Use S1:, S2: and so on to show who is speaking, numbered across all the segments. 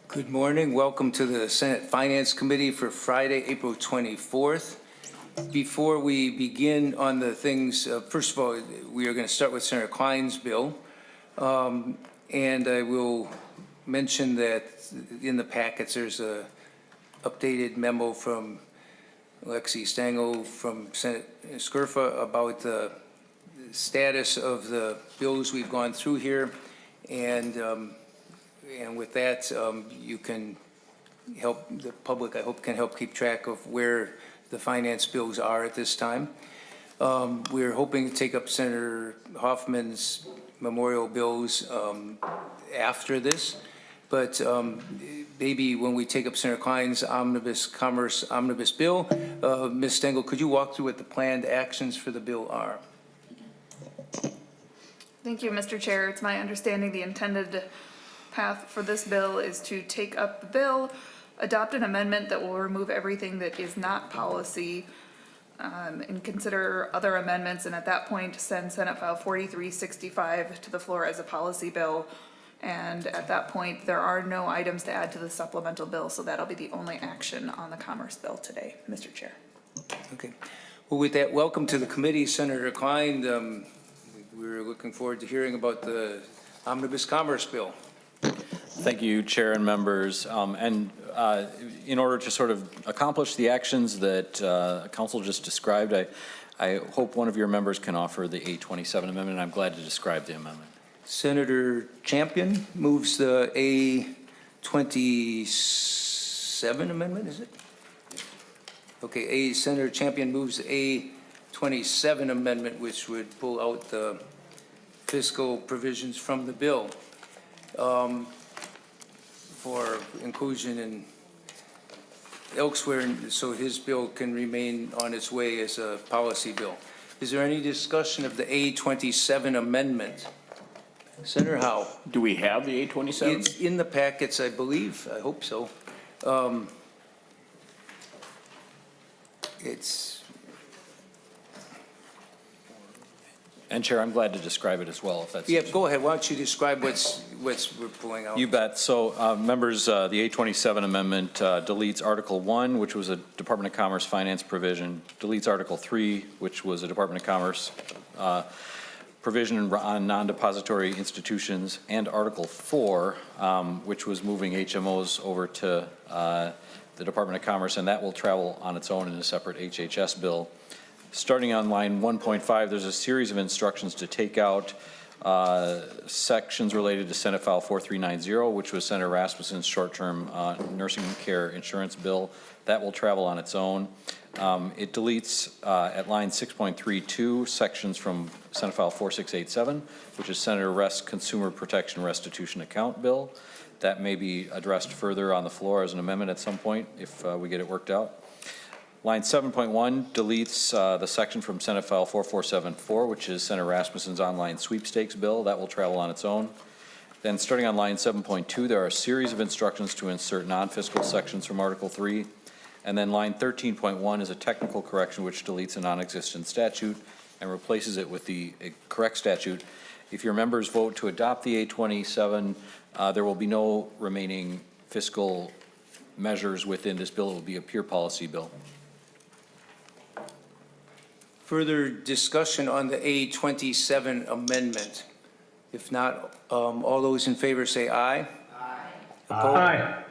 S1: Good morning. Welcome to the Senate Finance Committee for Friday, April 24th. Before we begin on the things, first of all, we are going to start with Senator Klein's bill. And I will mention that in the packets there's a updated memo from Lexi Stangl from Senate Skirfa about the status of the bills we've gone through here. And with that, you can help the public, I hope, can help keep track of where the finance bills are at this time. We're hoping to take up Senator Hoffman's memorial bills after this, but maybe when we take up Senator Klein's Omnibus Commerce Omnibus Bill, Ms. Stengel, could you walk through what the planned actions for the bill are?
S2: Thank you, Mr. Chair. It's my understanding the intended path for this bill is to take up the bill, adopt an amendment that will remove everything that is not policy, and consider other amendments, and at that point send Senate File 4365 to the floor as a policy bill. And at that point, there are no items to add to the supplemental bill, so that'll be the only action on the Commerce Bill today, Mr. Chair.
S1: Okay. Well, with that, welcome to the committee, Senator Klein. We're looking forward to hearing about the Omnibus Commerce Bill.
S3: Thank you, Chair and members. In order to sort of accomplish the actions that Council just described, I hope one of your members can offer the 827 amendment. I'm glad to describe the amendment.
S1: Senator Champion moves the A27 amendment, is it? Okay, Senator Champion moves the A27 amendment, which would pull out the fiscal provisions from the bill for inclusion in elsewhere, so his bill can remain on its way as a policy bill. Is there any discussion of the A27 amendment? Senator Howe.
S4: Do we have the A27?
S1: It's in the packets, I believe. I hope so.
S3: And Chair, I'm glad to describe it as well, if that's.
S1: Yeah, go ahead. Why don't you describe what's we're pulling out?
S3: You bet. So, members, the 827 amendment deletes Article 1, which was a Department of Commerce finance provision, deletes Article 3, which was a Department of Commerce provision on non-depository institutions, and Article 4, which was moving HMOs over to the Department of Commerce, and that will travel on its own in a separate HHS bill. Starting on line 1.5, there's a series of instructions to take out sections related to Senate File 4390, which was Senator Rasmusson's short-term nursing care insurance bill. That will travel on its own. It deletes at line 6.32 sections from Senate File 4687, which is Senator Rest's Consumer Protection Restitution Account bill. That may be addressed further on the floor as an amendment at some point if we get it worked out. Line 7.1 deletes the section from Senate File 4474, which is Senator Rasmusson's online sweepstakes bill. That will travel on its own. Then starting on line 7.2, there are a series of instructions to insert non-fiscal sections from Article 3. And then line 13.1 is a technical correction which deletes a non-existent statute and replaces it with the correct statute. If your members vote to adopt the 827, there will be no remaining fiscal measures within this bill. It will be a pure policy bill.
S1: Further discussion on the A27 amendment? If not, all those in favor say aye. Aye. Opposed?
S4: Aye.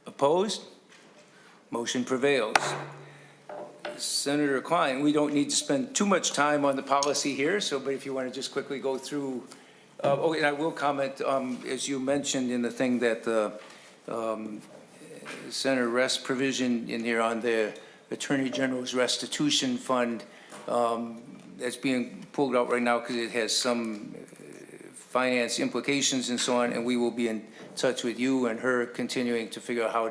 S1: Opposed? Motion prevails. Senator Klein, we don't need to spend too much time on the policy here, but if you want to just quickly go through. And I will comment, as you mentioned in the thing that the Senator Rest provision in here on the Attorney General's restitution fund, that's being pulled out right now because it has some finance implications and so on, and we will be in touch with you and her continuing to figure out how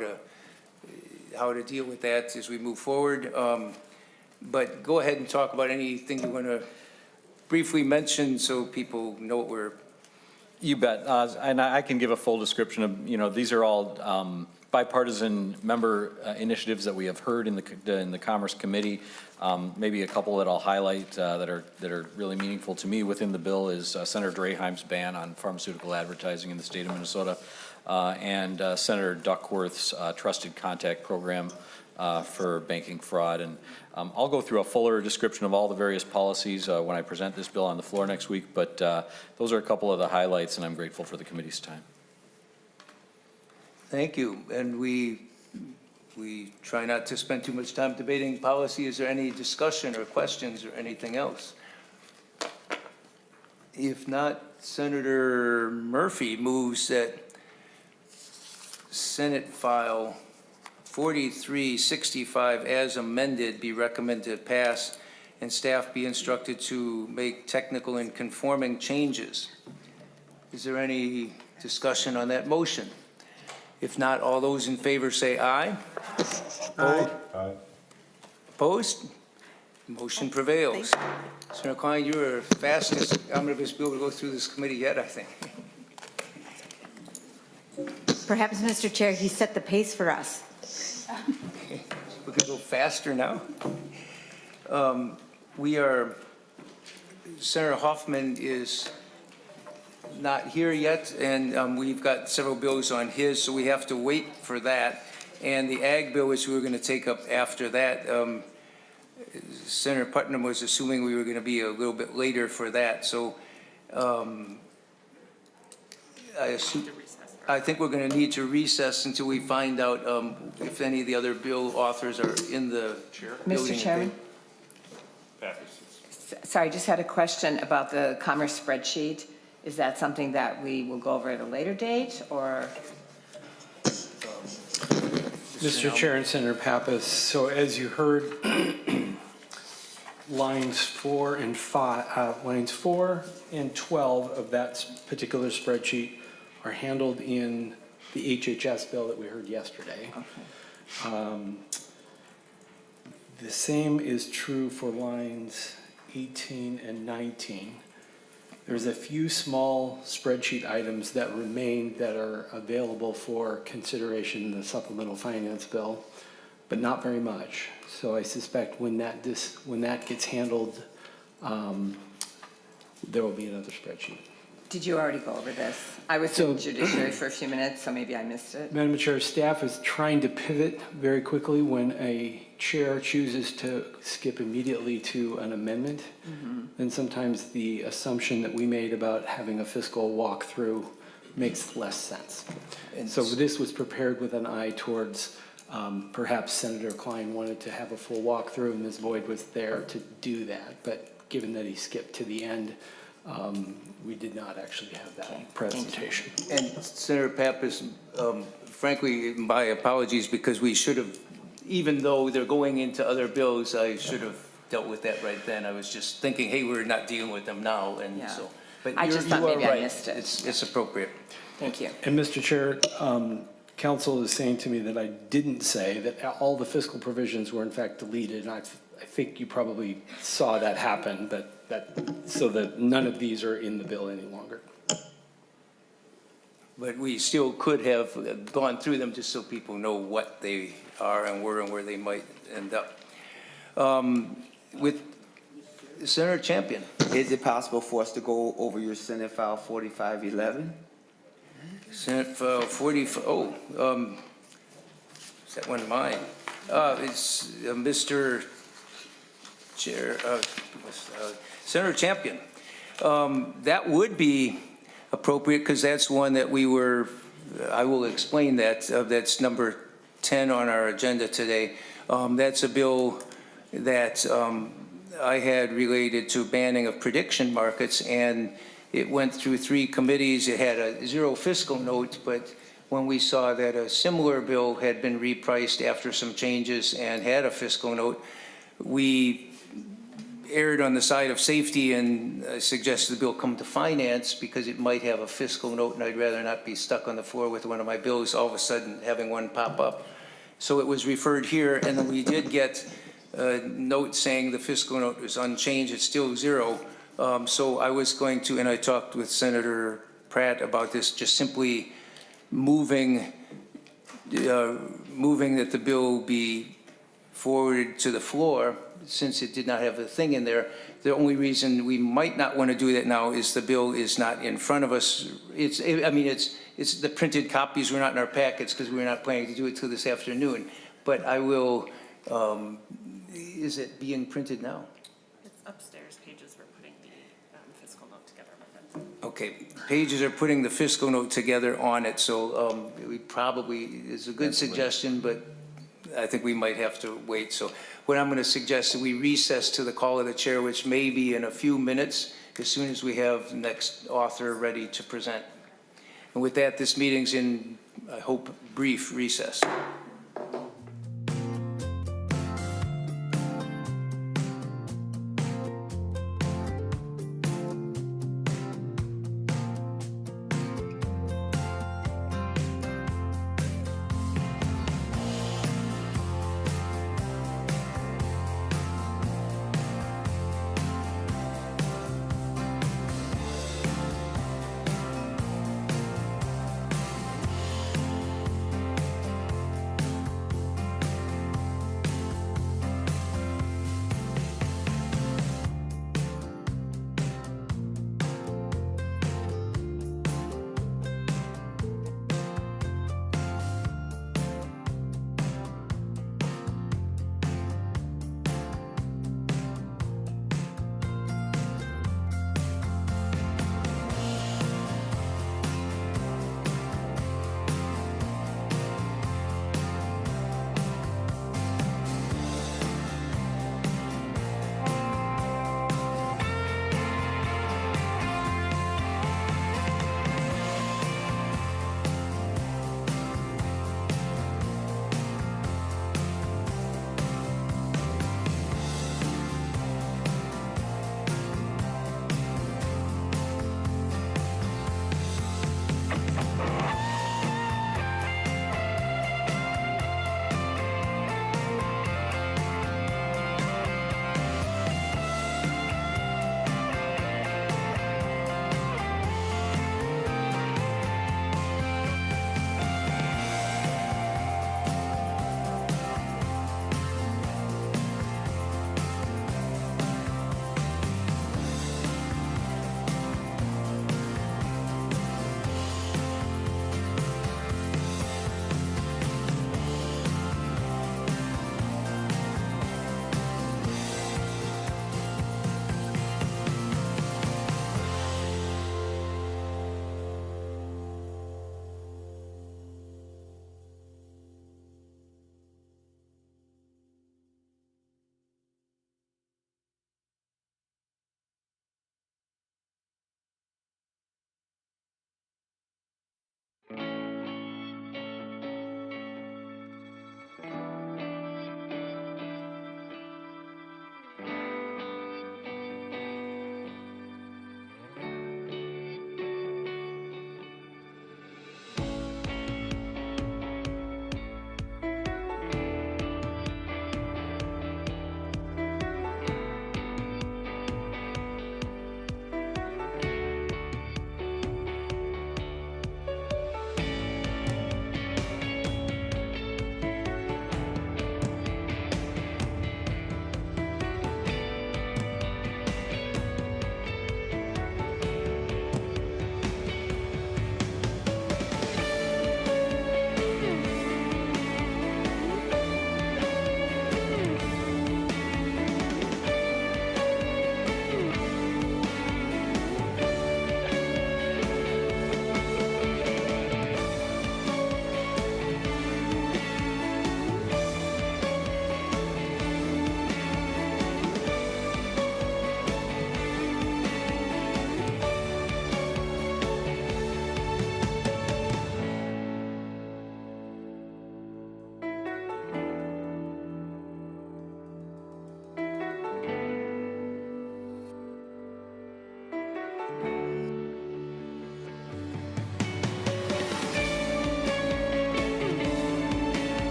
S1: to deal with that as we move forward. But go ahead and talk about anything you want to briefly mention so people know what we're.
S3: You bet. And I can give a full description of, these are all bipartisan member initiatives that we have heard in the Commerce Committee. Maybe a couple that I'll highlight that are really meaningful to me within the bill is Senator Draheim's ban on pharmaceutical advertising in the state of Minnesota. and Senator Duckworth's trusted contact program for banking fraud. And I'll go through a fuller description of all the various policies when I present this bill on the floor next week, but those are a couple of the highlights, and I'm grateful for the committee's time.
S1: Thank you. And we try not to spend too much time debating policy. Is there any discussion or questions or anything else? If not, Senator Murphy moves that Senate File 4365 as amended be recommended to pass, and staff be instructed to make technical and conforming changes. Is there any discussion on that motion? If not, all those in favor say aye.
S5: Aye.
S1: Opposed? Motion prevails. Senator Klein, you are fastest omnibus bill to go through this committee yet, I think.
S5: Perhaps, Mr. Chair, he set the pace for us.
S1: We can go faster now. Senator Hoffman is not here yet, and we've got several bills on his, so we have to wait for that. And the ag bill, which we were going to take up after that, Senator Putnam was assuming we were going to be a little bit later for that. So I think we're going to need to recess until we find out if any of the other bill authors are in the building.
S6: Mr. Chairman? Sorry, just had a question about the commerce spreadsheet. Is that something that we will go over at a later date, or?
S7: Mr. Chair and Senator Pappas, so as you heard, lines 4 and 12 of that particular spreadsheet are handled in the HHS bill that we heard yesterday.
S6: Okay.
S7: The same is true for lines 18 and 19. There's a few small spreadsheet items that remain that are available for consideration in the supplemental finance bill, but not very much. So I suspect when that gets handled, there will be another spreadsheet.
S6: Did you already go over this? I was in judiciary for a few minutes, so maybe I missed it.
S7: Madam Chair, staff is trying to pivot very quickly when a chair chooses to skip immediately to an amendment. Then sometimes the assumption that we made about having a fiscal walkthrough makes less sense. And so this was prepared with an eye towards perhaps Senator Klein wanted to have a full walkthrough, and Ms. Boyd was there to do that. But given that he skipped to the end, we did not actually have that presentation.
S1: And Senator Pappas, frankly, my apologies, because we should have, even though they're going into other bills, I should have dealt with that right then. I was just thinking, hey, we're not dealing with them now, and
S6: Yeah.
S1: so. But
S6: I just thought maybe I
S1: right.
S6: missed it.
S1: It's appropriate.
S6: Thank you.
S7: And Mr. Chair, counsel is saying to me that I didn't say that all the fiscal provisions were in fact deleted. And I think you probably saw that happen, but so that none of these are in the bill any longer.
S1: But we still could have gone through them just so people know what they are and were and where they might end up. With Senator Champion.
S8: Is it possible for us to go over your Senate File 4511?
S1: Senate File 45, is that one mine? It's Mr. Chair, Senator Champion. That would be appropriate because that's one that we were, I will explain that, that's number 10 on our agenda today. That's a bill that I had related to banning of prediction markets, and it went through 3 committees. It had a 0 fiscal note, but when we saw that a similar bill had been repriced after some changes and had a fiscal note, we erred on the side of safety and suggested the bill come to finance because it might have a fiscal note, and I'd rather not be stuck on the floor with one of my bills all of a sudden having one pop up. So it was referred here, and then we did get a note saying the fiscal note was unchanged. It's still 0. So I was going to, and I talked with Senator Pratt about this, just simply moving that the bill be forwarded to the floor, since it did not have the thing in there. The only reason we might not want to do that now is the bill is not in front of us. It's it's the printed copies were not in our packets because we were not planning to do it till this afternoon. But I will, is it being printed now?
S9: It's upstairs, pages were putting the fiscal note together. My friend.
S1: Okay, Pages are putting the fiscal note together on it, so we probably, is a good suggestion, but I think we might have to wait. So what I'm going to suggest is we recess to the call of the chair, which may be in a few minutes, as soon as we have the next author ready to present. And with that, this meeting's in, I hope, brief recess.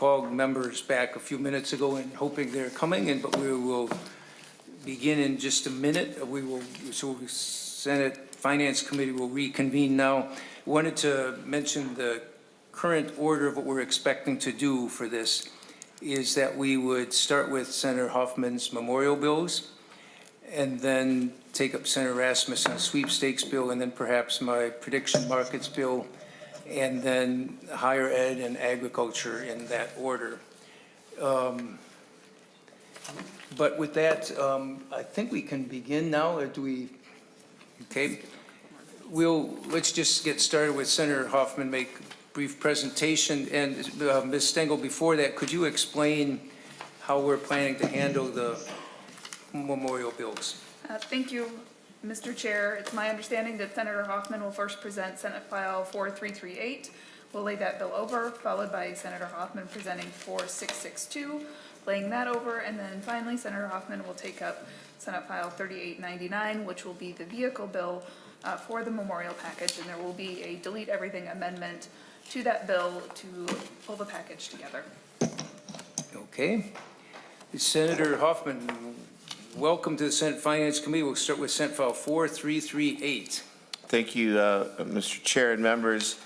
S1: called members back a few minutes ago and hoping they're coming in, but we will begin in just a minute. So Senate Finance Committee will reconvene now. Wanted to mention the current order of what we're expecting to do for this is that we would start with Senator Hoffman's memorial bills and then take up Senator Rasmusson's sweepstakes bill, and then perhaps my prediction markets bill, and then higher ed and agriculture in that order. But with that, I think we can begin now, or do we? Okay. Let's just get started with Senator Hoffman, make a brief presentation. And Ms. Stengel, before that, could you explain how we're planning to handle the memorial bills?
S2: Thank you, Mr. Chair. It's my understanding that Senator Hoffman will first present Senate File 4338. We'll lay that bill over, followed by Senator Hoffman presenting 4662, laying that over, and then finally Senator Hoffman will take up Senate File 3899, which will be the vehicle bill for the memorial package, and there will be a delete everything amendment to that bill to pull the package together.
S1: Okay. Senator Hoffman, welcome to the Senate Finance Committee. We'll start with Senate File 4338.
S10: Thank you, Mr. Chair and members.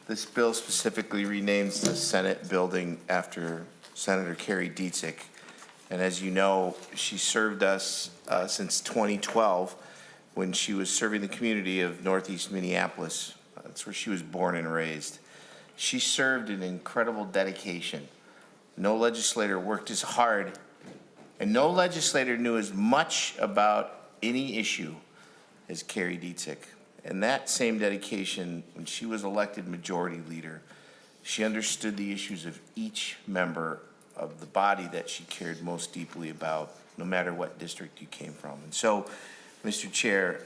S10: This bill specifically renames the Senate building after Senator Kari Dziedzic. And as you know, she served us since 2012 when she was serving the community of Northeast Minneapolis. That's where she was born and raised. She served in incredible dedication. No legislator worked as hard, and no legislator knew as much about any issue as Kari Dziedzic. And that same dedication, when she was elected majority leader, she understood the issues of each member of the body that she cared most deeply about, no matter what district you came from. And so, Mr. Chair,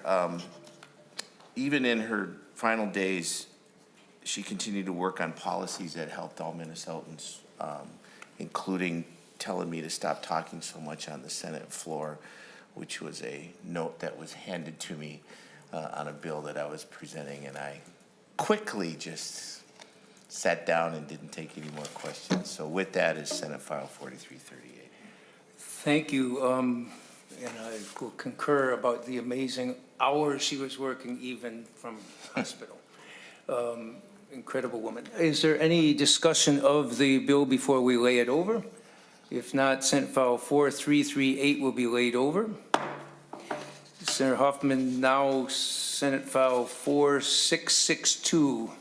S10: even in her final days, she continued to work on policies that helped all Minnesotans, including telling me to stop talking so much on the Senate floor, which was a note that was handed to me on a bill that I was presenting, and I quickly just sat down and didn't take any more questions. So with that is Senate File 4338.
S1: Thank you. And I will concur about the amazing hours she was working even from hospital. Incredible woman. Is there any discussion of the bill before we lay it over? If not, Senate File 4338 will be laid over. Senator Hoffman, now Senate File 4662.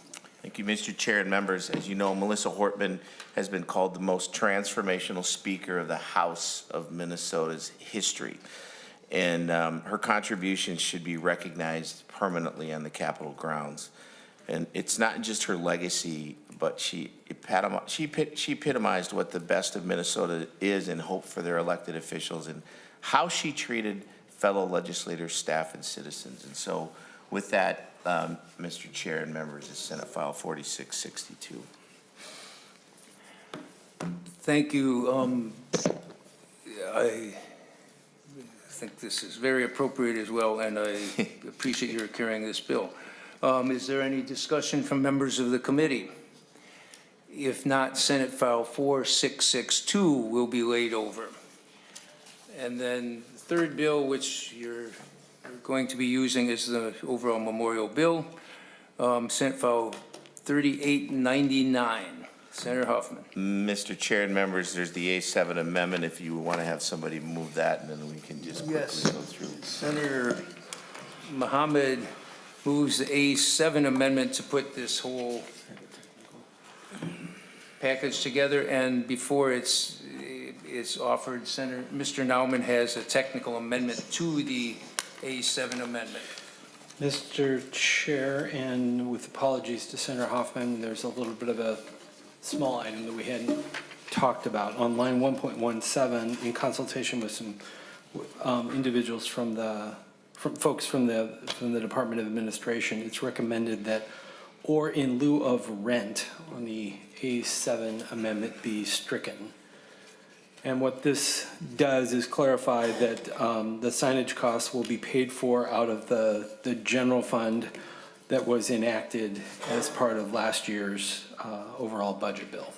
S10: Thank you, Mr. Chair and members. As you know, Melissa Hortman has been called the most transformational speaker of the House of Minnesota's history. And her contributions should be recognized permanently on the Capitol grounds. And it's not just her legacy, but she epitomized what the best of Minnesota is and hope for their elected officials, and how she treated fellow legislators, staff, and citizens. And so with that, Mr. Chair and members, is Senate File 4662.
S1: Thank you. I think this is very appropriate as well, and I appreciate your carrying this bill. Is there any discussion from members of the committee? If not, Senate File 4662 will be laid over. And then the third bill, which you're going to be using, is the overall memorial bill, Senate File 3899. Senator Hoffman.
S10: Mr. Chair and members, there's the A7 amendment. If you want to have somebody move that, and then we can just quickly go through.
S1: Senator Mohammed moves the A7 amendment to put this whole package together, and before it's offered, Mr. Nauman has a technical amendment to the A7 amendment.
S7: Mr. Chair, and with apologies to Senator Hoffman, there's a little bit of a small item that we hadn't talked about. On line 1.17, in consultation with some individuals from folks from the Department of Administration, it's recommended that "or in lieu of rent" on the A7 amendment be stricken. And what this does is clarify that the signage costs will be paid for out of the general fund that was enacted as part of last year's overall budget bill.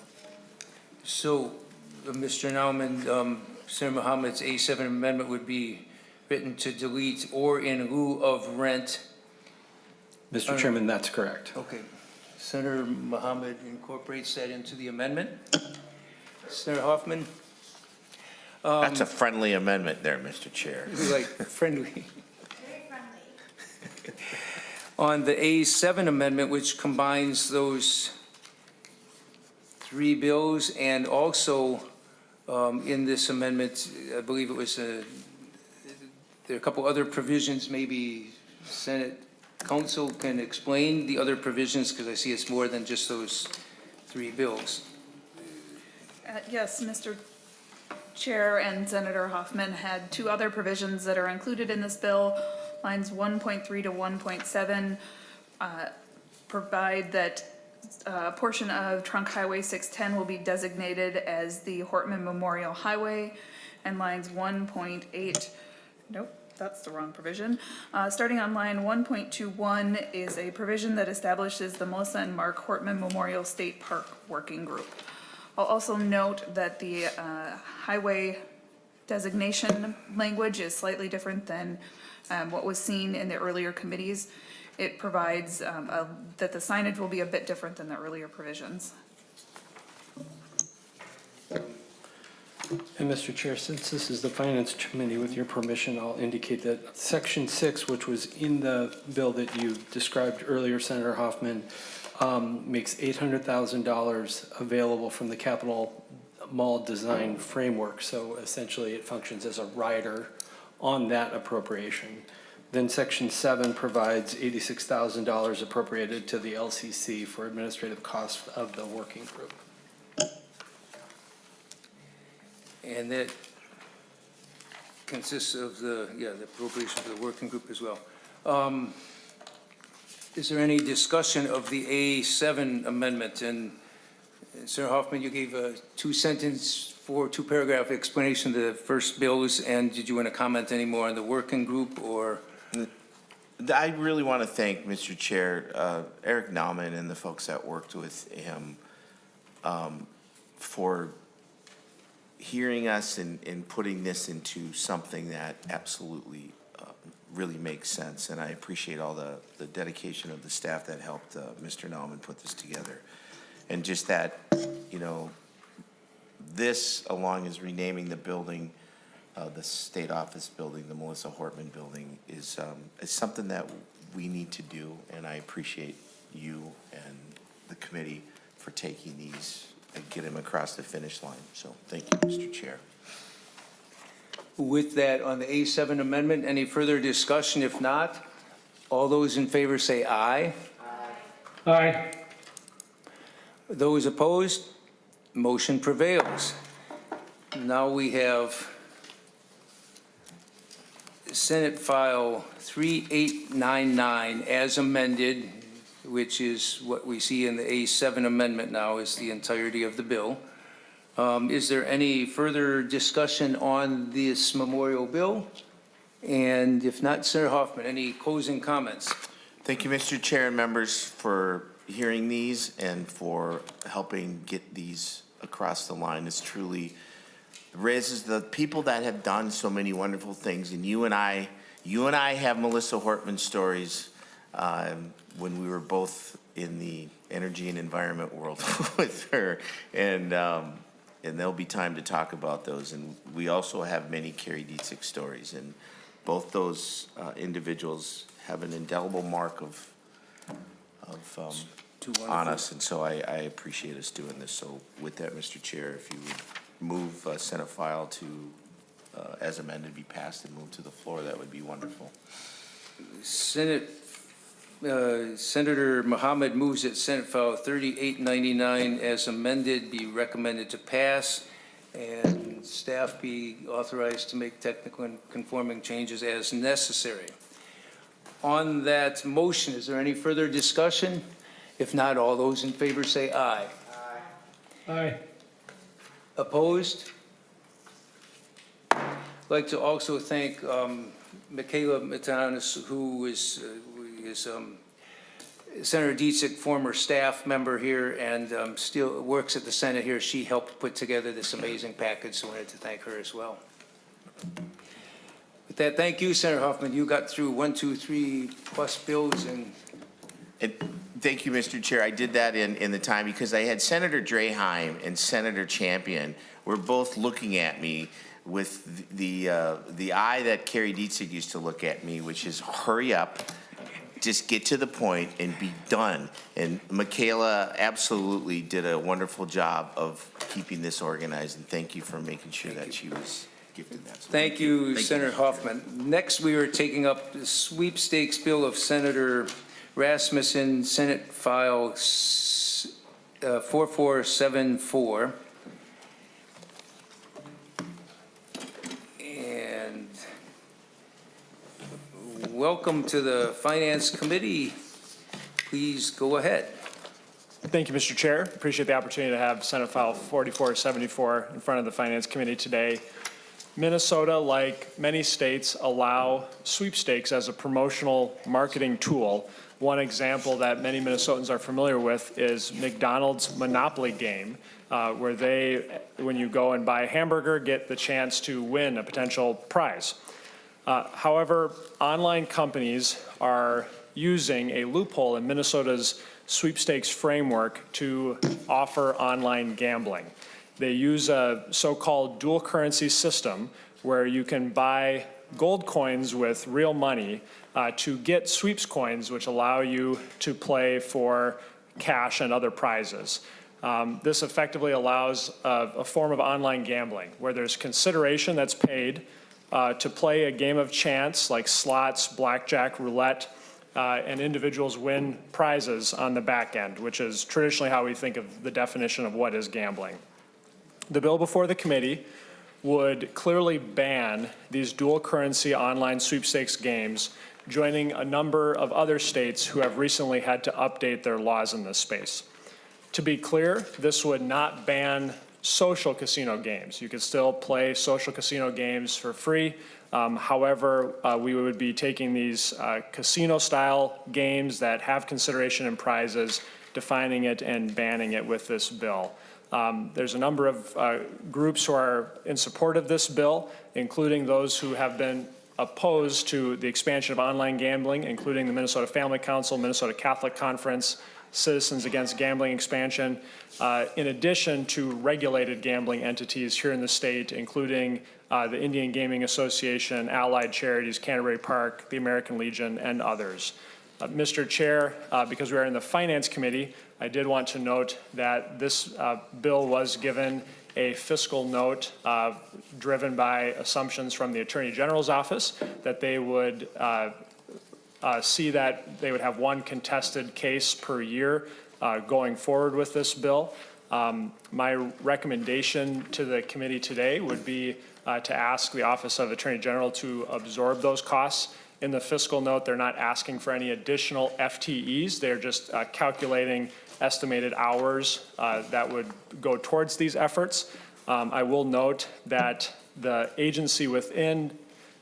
S1: So, Mr. Nauman, Senator Mohammed's A7 amendment would be written to delete "or in lieu of rent."
S7: Mr. Chairman, that's correct.
S1: Okay. Senator Mohammed incorporates that into the amendment. Senator Hoffman?
S10: That's a friendly amendment there, Mr. Chair.
S1: Like friendly. On the A7 amendment, which combines those three bills, and also in this amendment, I believe it was, there are a couple other provisions, maybe Senate Council can explain the other provisions, because I see it's more than just those three bills.
S2: Yes, Mr. Chair and Senator Hoffman had two other provisions that are included in this bill. Lines 1.3 to 1.7 provide that a portion of Trunk Highway 610 will be designated as the Hortman Memorial Highway, and lines 1.8, nope, that's the wrong provision. Starting on line 1.21 is a provision that establishes the Melissa and Mark Hortman Memorial State Park Working Group. I'll also note that the highway designation language is slightly different than what was seen in the earlier committees. It provides that the signage will be a bit different than the earlier provisions.
S7: And Mr. Chair, since this is the Finance Committee, with your permission, I'll indicate that Section 6, which was in the bill that you described earlier, Senator Hoffman, makes $800,000 available from the Capital Mall Design Framework. So essentially, it functions as a rider on that appropriation. Then Section 7 provides $86,000 appropriated to the LCC for administrative costs of the working group.
S1: And that consists of the appropriation for the working group as well. Is there any discussion of the A7 amendment? And Senator Hoffman, you gave a two-paragraph explanation of the first bills, and did you want to comment any more on the working group, or?
S10: I really want to thank Mr. Chair, Eric Nauman and the folks that worked with him for hearing us and putting this into something that absolutely really makes sense. And I appreciate all the dedication of the staff that helped Mr. Nauman put this together. And just that, you know, this, along as renaming the building, the State Office Building, the Melissa Hortman Building, is something that we need to do, and I appreciate you and the committee for taking these and getting them across the finish line. So thank you, Mr. Chair.
S1: With that, on the A7 amendment, any further discussion? If not, all those in favor say aye.
S7: Aye. Aye.
S1: Those opposed, motion prevails. Now we have Senate File 3899 as amended, which is what we see in the A7 amendment now, is the entirety of the bill. Is there any further discussion on this memorial bill? And if not, Senator Hoffman, any closing comments?
S10: Thank you, Mr. Chair and members, for hearing these and for helping get these across the line. It's truly raises the people that have done so many wonderful things. And you and I have Melissa Hortman stories when we were both in the energy and environment world with her. And there'll be time to talk about those. And we also have many Kari Dziedzic stories. And both those individuals have an indelible mark on us. And so I appreciate us doing this. So with that, Mr. Chair, if you would move Senate file to, as amended, be passed and move to the floor, that would be wonderful.
S1: Senator Mohammed moves that Senate File 3899 as amended be recommended to pass, and staff be authorized to make technical and conforming changes as necessary. On that motion, is there any further discussion? If not, all those in favor say aye.
S7: Aye. Aye.
S1: Opposed? I'd like to also thank Michaela Matanis, who is Senator Dziedzic, former staff member here and still works at the Senate here. She helped put together this amazing package, so I wanted to thank her as well. With that, thank you, Senator Hoffman. You got through 1, 2, 3 plus bills and
S10: Thank you, Mr. Chair. I did that in the time because I had Senator Draheim and Senator Champion were both looking at me with the eye that Kari Dziedzic used to look at me, which is hurry up, just get to the point and be done. And Michaela absolutely did a wonderful job of keeping this organized, and thank you for making sure that she was gifted that. So
S1: thank you,
S10: Thank
S1: Senator
S10: you,
S1: Hoffman. Next, we are taking up the sweepstakes bill of Senator Rasmusson, Senate File 4474. And welcome to the Finance Committee. Please go ahead.
S11: Thank you, Mr. Chair. Appreciate the opportunity to have Senate File 4474 in front of the Finance Committee today. Minnesota, like many states, allow sweepstakes as a promotional marketing tool. One example that many Minnesotans are familiar with is McDonald's Monopoly game, where they, when you go and buy a hamburger, get the chance to win a potential prize. However, online companies are using a loophole in Minnesota's sweepstakes framework to offer online gambling. They use a so-called dual currency system where you can buy gold coins with real money to get sweeps coins, which allow you to play for cash and other prizes. This effectively allows a form of online gambling where there's consideration that's paid to play a game of chance like slots, blackjack, roulette, and individuals win prizes on the back end, which is traditionally how we think of the definition of what is gambling. The bill before the committee would clearly ban these dual currency online sweepstakes games, joining a number of other states who have recently had to update their laws in this space. To be clear, this would not ban social casino games. You could still play social casino games for free. However, we would be taking these casino-style games that have consideration and prizes, defining it and banning it with this bill. There's a number of groups who are in support of this bill, including those who have been opposed to the expansion of online gambling, including the Minnesota Family Council, Minnesota Catholic Conference, Citizens Against Gambling Expansion, in addition to regulated gambling entities here in the state, including the Indian Gaming Association, Allied Charities, Canterbury Park, the American Legion, and others. Mr. Chair, because we are in the Finance Committee, I did want to note that this bill was given a fiscal note driven by assumptions from the Attorney General's office that they would see that they would have one contested case per year going forward with this bill. My recommendation to the committee today would be to ask the Office of Attorney General to absorb those costs. In the fiscal note, they're not asking for any additional FTEs. They're just calculating estimated hours that would go towards these efforts. I will note that the agency within,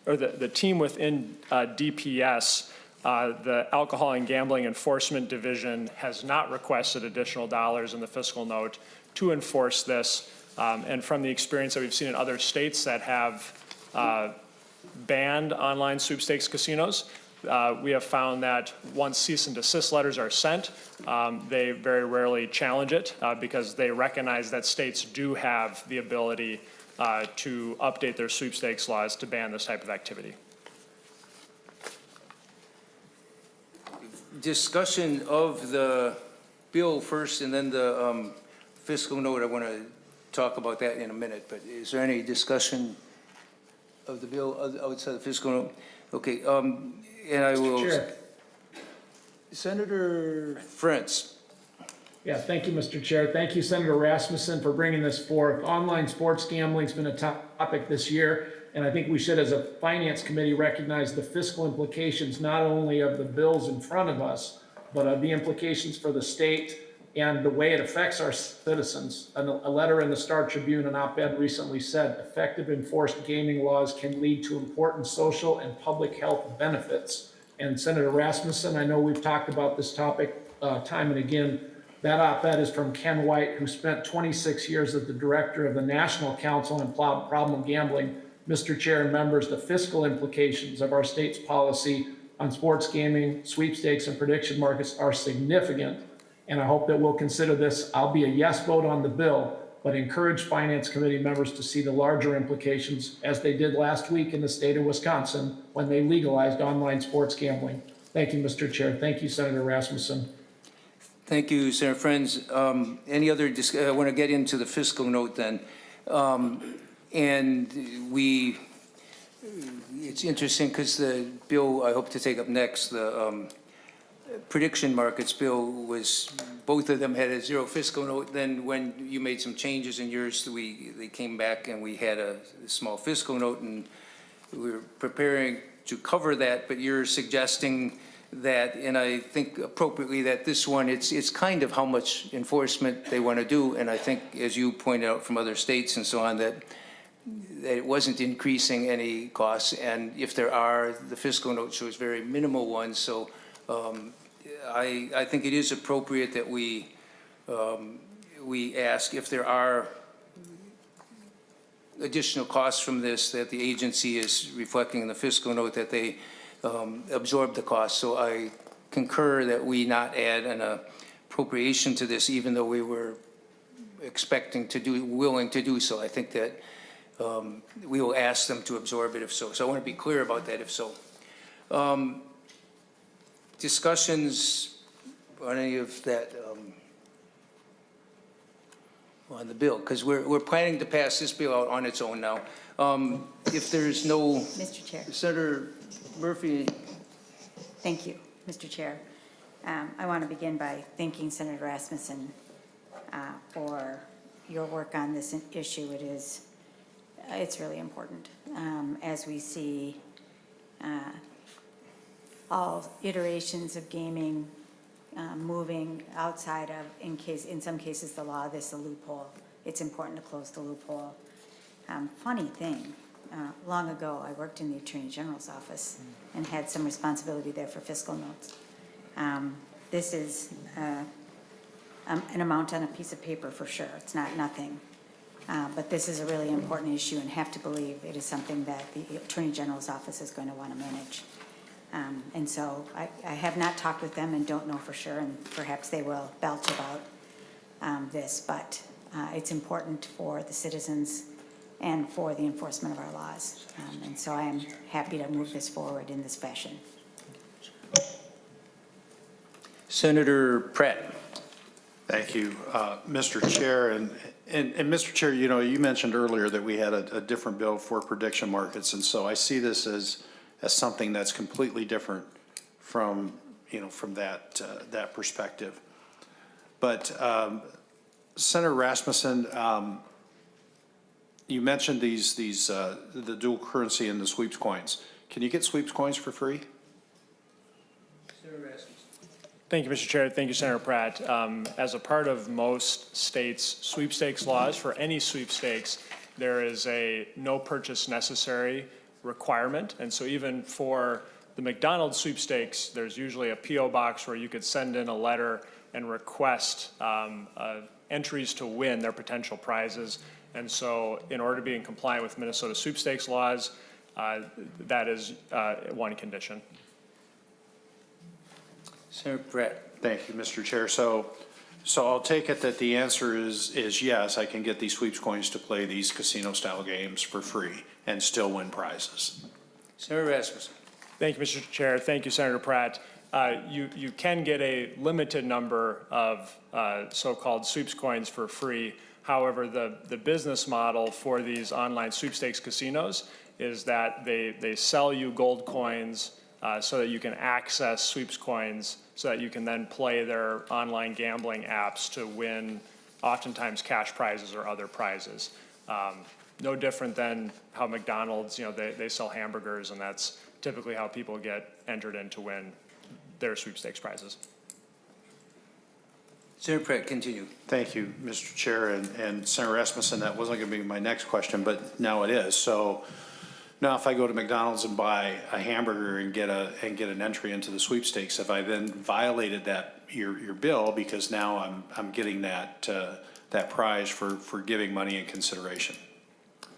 S11: or the team within DPS, the Alcohol and Gambling Enforcement Division, has not requested additional dollars in the fiscal note to enforce this. And from the experience that we've seen in other states that have banned online sweepstakes casinos, we have found that once cease and desist letters are sent, they very rarely challenge it because they recognize that states do have the ability to update their sweepstakes laws to ban this type of activity.
S1: Discussion of the bill first and then the fiscal note. I want to talk about that in a minute, but is there any discussion of the bill outside the fiscal note? Okay, and I will.
S12: Chair.
S1: Senator Frentz.
S12: Yeah, thank you, Mr. Chair. Thank you, Senator Rasmusson, for bringing this forth. Online sports gambling's been a topic this year, and I think we should, as a Finance Committee, recognize the fiscal implications not only of the bills in front of us, but of the implications for the state and the way it affects our citizens. A letter in the Star Tribune, an op-ed recently said, effective enforced gaming laws can lead to important social and public health benefits And Senator Rasmusson, I know we've talked about this topic time and again. That op-ed is from Ken White, who spent 26 years as the director of the National Council on Problem Gambling. Mr. Chair and members, the fiscal implications of our state's policy on sports gaming, sweepstakes, and prediction markets are significant. And I hope that we'll consider this. I'll be a yes vote on the bill, but encourage Finance Committee members to see the larger implications, as they did last week in the state of Wisconsin when they legalized online sports gambling. Thank you, Mr. Chair. Thank you, Senator Rasmusson.
S1: Thank you, Senator Friends. Any other, I want to get into the fiscal note then. And it's interesting because the bill I hope to take up next, the prediction markets bill, was, both of them had a zero fiscal note. Then when you made some changes in yours, they came back and we had a small fiscal note, and we were preparing to cover that, but you're suggesting that, and I think appropriately, that this one, it's kind of how much enforcement they want to do. And I think, as you pointed out from other states and so on, that it wasn't increasing any costs. And if there are, the fiscal note shows very minimal ones. So I think it is appropriate that we ask if there are additional costs from this, that the agency is reflecting in the fiscal note that they absorb the cost. So I concur that we not add an appropriation to this, even though we were expecting to do, willing to do so. I think that we will ask them to absorb it if so. So I want to be clear about that if so. Discussions on any of that on the bill, because we're planning to pass this bill out on its own now. If there's no,
S5: Mr. Chair.
S1: Senator Murphy.
S5: Thank you, Mr. Chair. I want to begin by thanking Senator Rasmusson for your work on this issue. It's really important as we see all iterations of gaming moving outside of, in some cases, the law. This is a loophole. It's important to close the loophole. Funny thing, long ago, I worked in the Attorney General's office and had some responsibility there for fiscal notes. This is an amount on a piece of paper for sure. It's not nothing. But this is a really important issue, and have to believe it is something that the Attorney General's office is going to want to manage. And so I have not talked with them and don't know for sure, and perhaps they will belch about this, but it's important for the citizens and for the enforcement of our laws. And so I am happy to move this forward in this fashion.
S1: Senator Pratt.
S13: Thank you, Mr. Chair. And Mr. Chair, you know, you mentioned earlier that we had a different bill for prediction markets, and so I see this as something that's completely different from, you know, from that perspective. But Senator Rasmusson, you mentioned the dual currency and the sweeps coins. Can you get sweeps coins for free?
S1: Senator Rasmusson.
S11: Thank you, Mr. Chair. Thank you, Senator Pratt. As a part of most states' sweepstakes laws, for any sweepstakes, there is a no purchase necessary requirement. And so even for the McDonald's sweepstakes, there's usually a P.O. box where you could send in a letter and request entries to win their potential prizes. And so in order to be in compliance with Minnesota sweepstakes laws, that is one condition.
S1: Senator Pratt.
S13: Thank you, Mr. Chair. So I'll take it that the answer is yes, I can get these sweeps coins to play these casino-style games for free and still win prizes.
S1: Senator Rasmusson.
S11: Thank you, Mr. Chair. Thank you, Senator Pratt. You can get a limited number of so-called sweeps coins for free. However, the business model for these online sweepstakes casinos is that they sell you gold coins so that you can access sweeps coins so that you can then play their online gambling apps to win oftentimes cash prizes or other prizes. No different than how McDonald's, you know, they sell hamburgers, and that's typically how people get entered in to win their sweepstakes prizes.
S1: Senator Pratt, continue.
S13: Thank you, Mr. Chair. And Senator Rasmusson, that wasn't going to be my next question, but now it is. So Now, if I go to McDonald's and buy a hamburger and get an entry into the sweepstakes, if I then violated your bill, because now I'm getting that prize for giving money in consideration.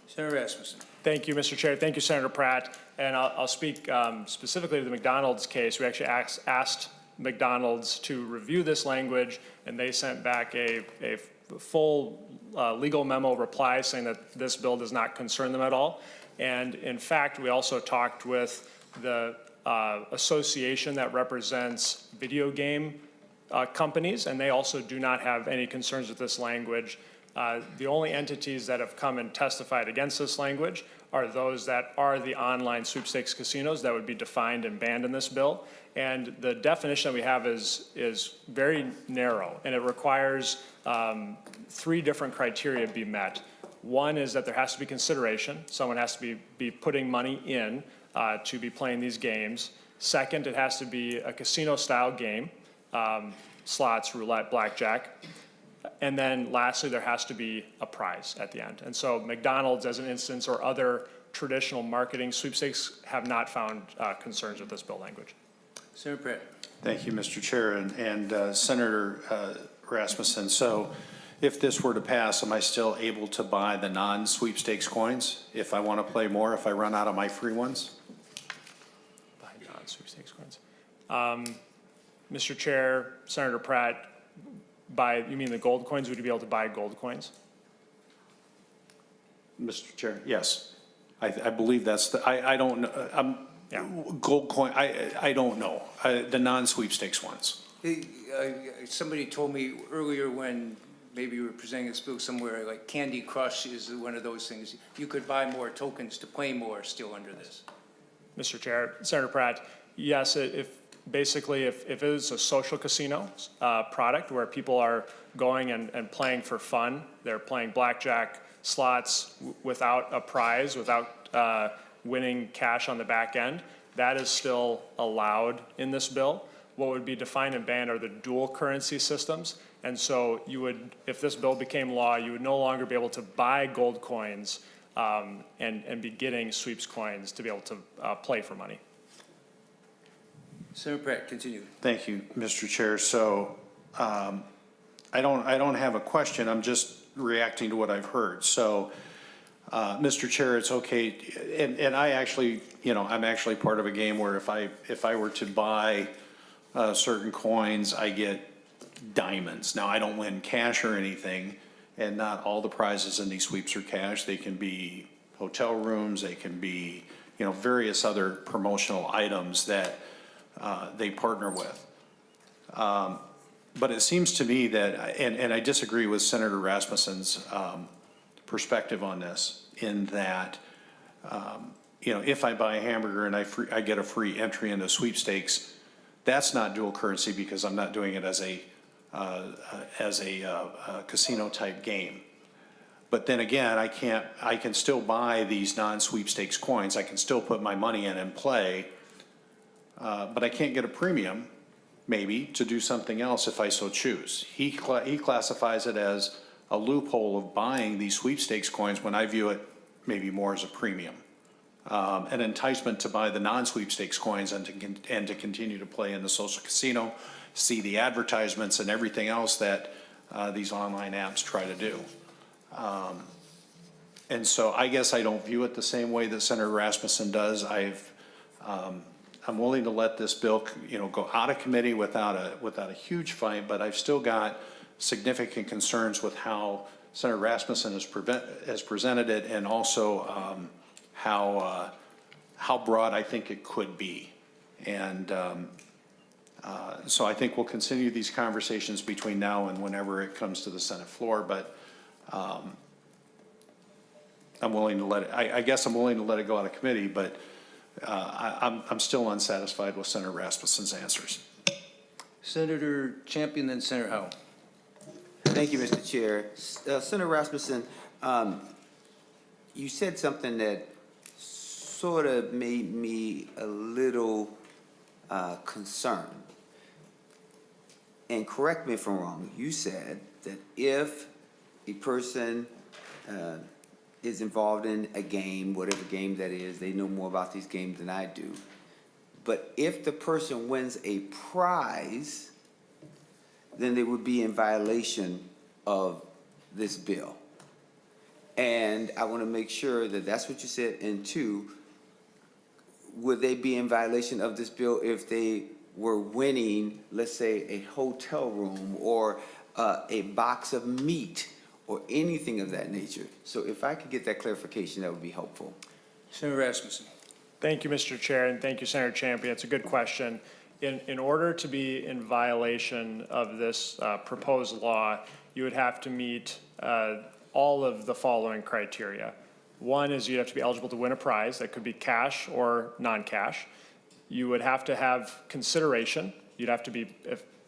S1: Senator Rasmusson.
S11: Thank you, Mr. Chair. Thank you, Senator Pratt. And I'll speak specifically to the McDonald's case. We actually asked McDonald's to review this language, and they sent back a full legal memo reply saying that this bill does not concern them at all. And in fact, we also talked with the association that represents video game companies, and they also do not have any concerns with this language. The only entities that have come and testified against this language are those that are the online sweepstakes casinos that would be defined and banned in this bill. And the definition that we have is very narrow, and it requires 3 different criteria be met. One is that there has to be consideration. Someone has to be putting money in to be playing these games. Second, it has to be a casino-style game, slots, roulette, blackjack. And then lastly, there has to be a prize at the end. And so McDonald's, as an instance, or other traditional marketing sweepstakes have not found concerns with this bill language.
S1: Senator Pratt.
S13: Thank you, Mr. Chair, and Senator Rasmusson. So if this were to pass, am I still able to buy the non-sweepstakes coins if I want to play more, if I run out of my free ones?
S11: Buy non-sweepstakes coins. Mr. Chair, Senator Pratt, you mean the gold coins? Would you be able to buy gold coins?
S13: Mr. Chair, yes. I believe that's I don't know. Gold coin, I don't know. The non-sweepstakes ones.
S1: Somebody told me earlier when maybe you were presenting this bill somewhere, like Candy Crush is one of those things. You could buy more tokens to play more still under this.
S11: Mr. Chair, Senator Pratt, yes, if it is a social casino product where people are going and playing for fun, they're playing blackjack, slots without a prize, without winning cash on the back end, that is still allowed in this bill. What would be defined and banned are the dual currency systems. And so you would, if this bill became law, you would no longer be able to buy gold coins and be getting sweeps coins to be able to play for money.
S1: Senator Pratt, continue.
S13: Thank you, Mr. Chair. So I don't have a question. I'm just reacting to what I've heard. So Mr. Chair, it's okay. And I actually, I'm actually part of a game where if I were to buy certain coins, I get diamonds. Now, I don't win cash or anything, and not all the prizes in these sweeps are cash. They can be hotel rooms. They can be, various other promotional items that they partner with. But it seems to me that, and I disagree with Senator Rasmussen's perspective on this, in that, if I buy a hamburger and I get a free entry into sweepstakes, that's not dual currency because I'm not doing it as a casino type game. But then again, I can still buy these non-sweepstakes coins. I can still put my money in and play, but I can't get a premium, maybe, to do something else if I so choose. He classifies it as a loophole of buying these sweepstakes coins when I view it maybe more as a premium. An enticement to buy the non-sweepstakes coins and to continue to play in the social casino, see the advertisements and everything else that these online apps try to do. And so I guess I don't view it the same way that Senator Rasmusson does. I'm willing to let this bill, go out of committee without a huge fight, but I've still got significant concerns with how Senator Rasmusson has presented it, and also how broad I think it could be. And so I think we'll continue these conversations between now and whenever it comes to the Senate floor, but I'm willing to let it, I guess I'm willing to let it go out of committee, but I'm still unsatisfied with Senator Rasmussen's answers.
S1: Senator Champion, then Senator Howell.
S8: Thank you, Mr. Chair. Senator Rasmusson, you said something that sort of made me a little concerned. And correct me if I'm wrong, you said that if a person is involved in a game, whatever game that is. They know more about these games than I do. But if the person wins a prize, then they would be in violation of this bill. And I want to make sure that that's what you said. And two, would they be in violation of this bill if they were winning, let's say, a hotel room or a box of meat or anything of that nature? So if I could get that clarification, that would be helpful.
S1: Senator Rasmusson.
S11: Thank you, Mr. Chair, and thank you, Senator Champion. It's a good question. In order to be in violation of this proposed law, you would have to meet all of the following criteria. One is you have to be eligible to win a prize. That could be cash or non-cash. You would have to have consideration. You'd have to be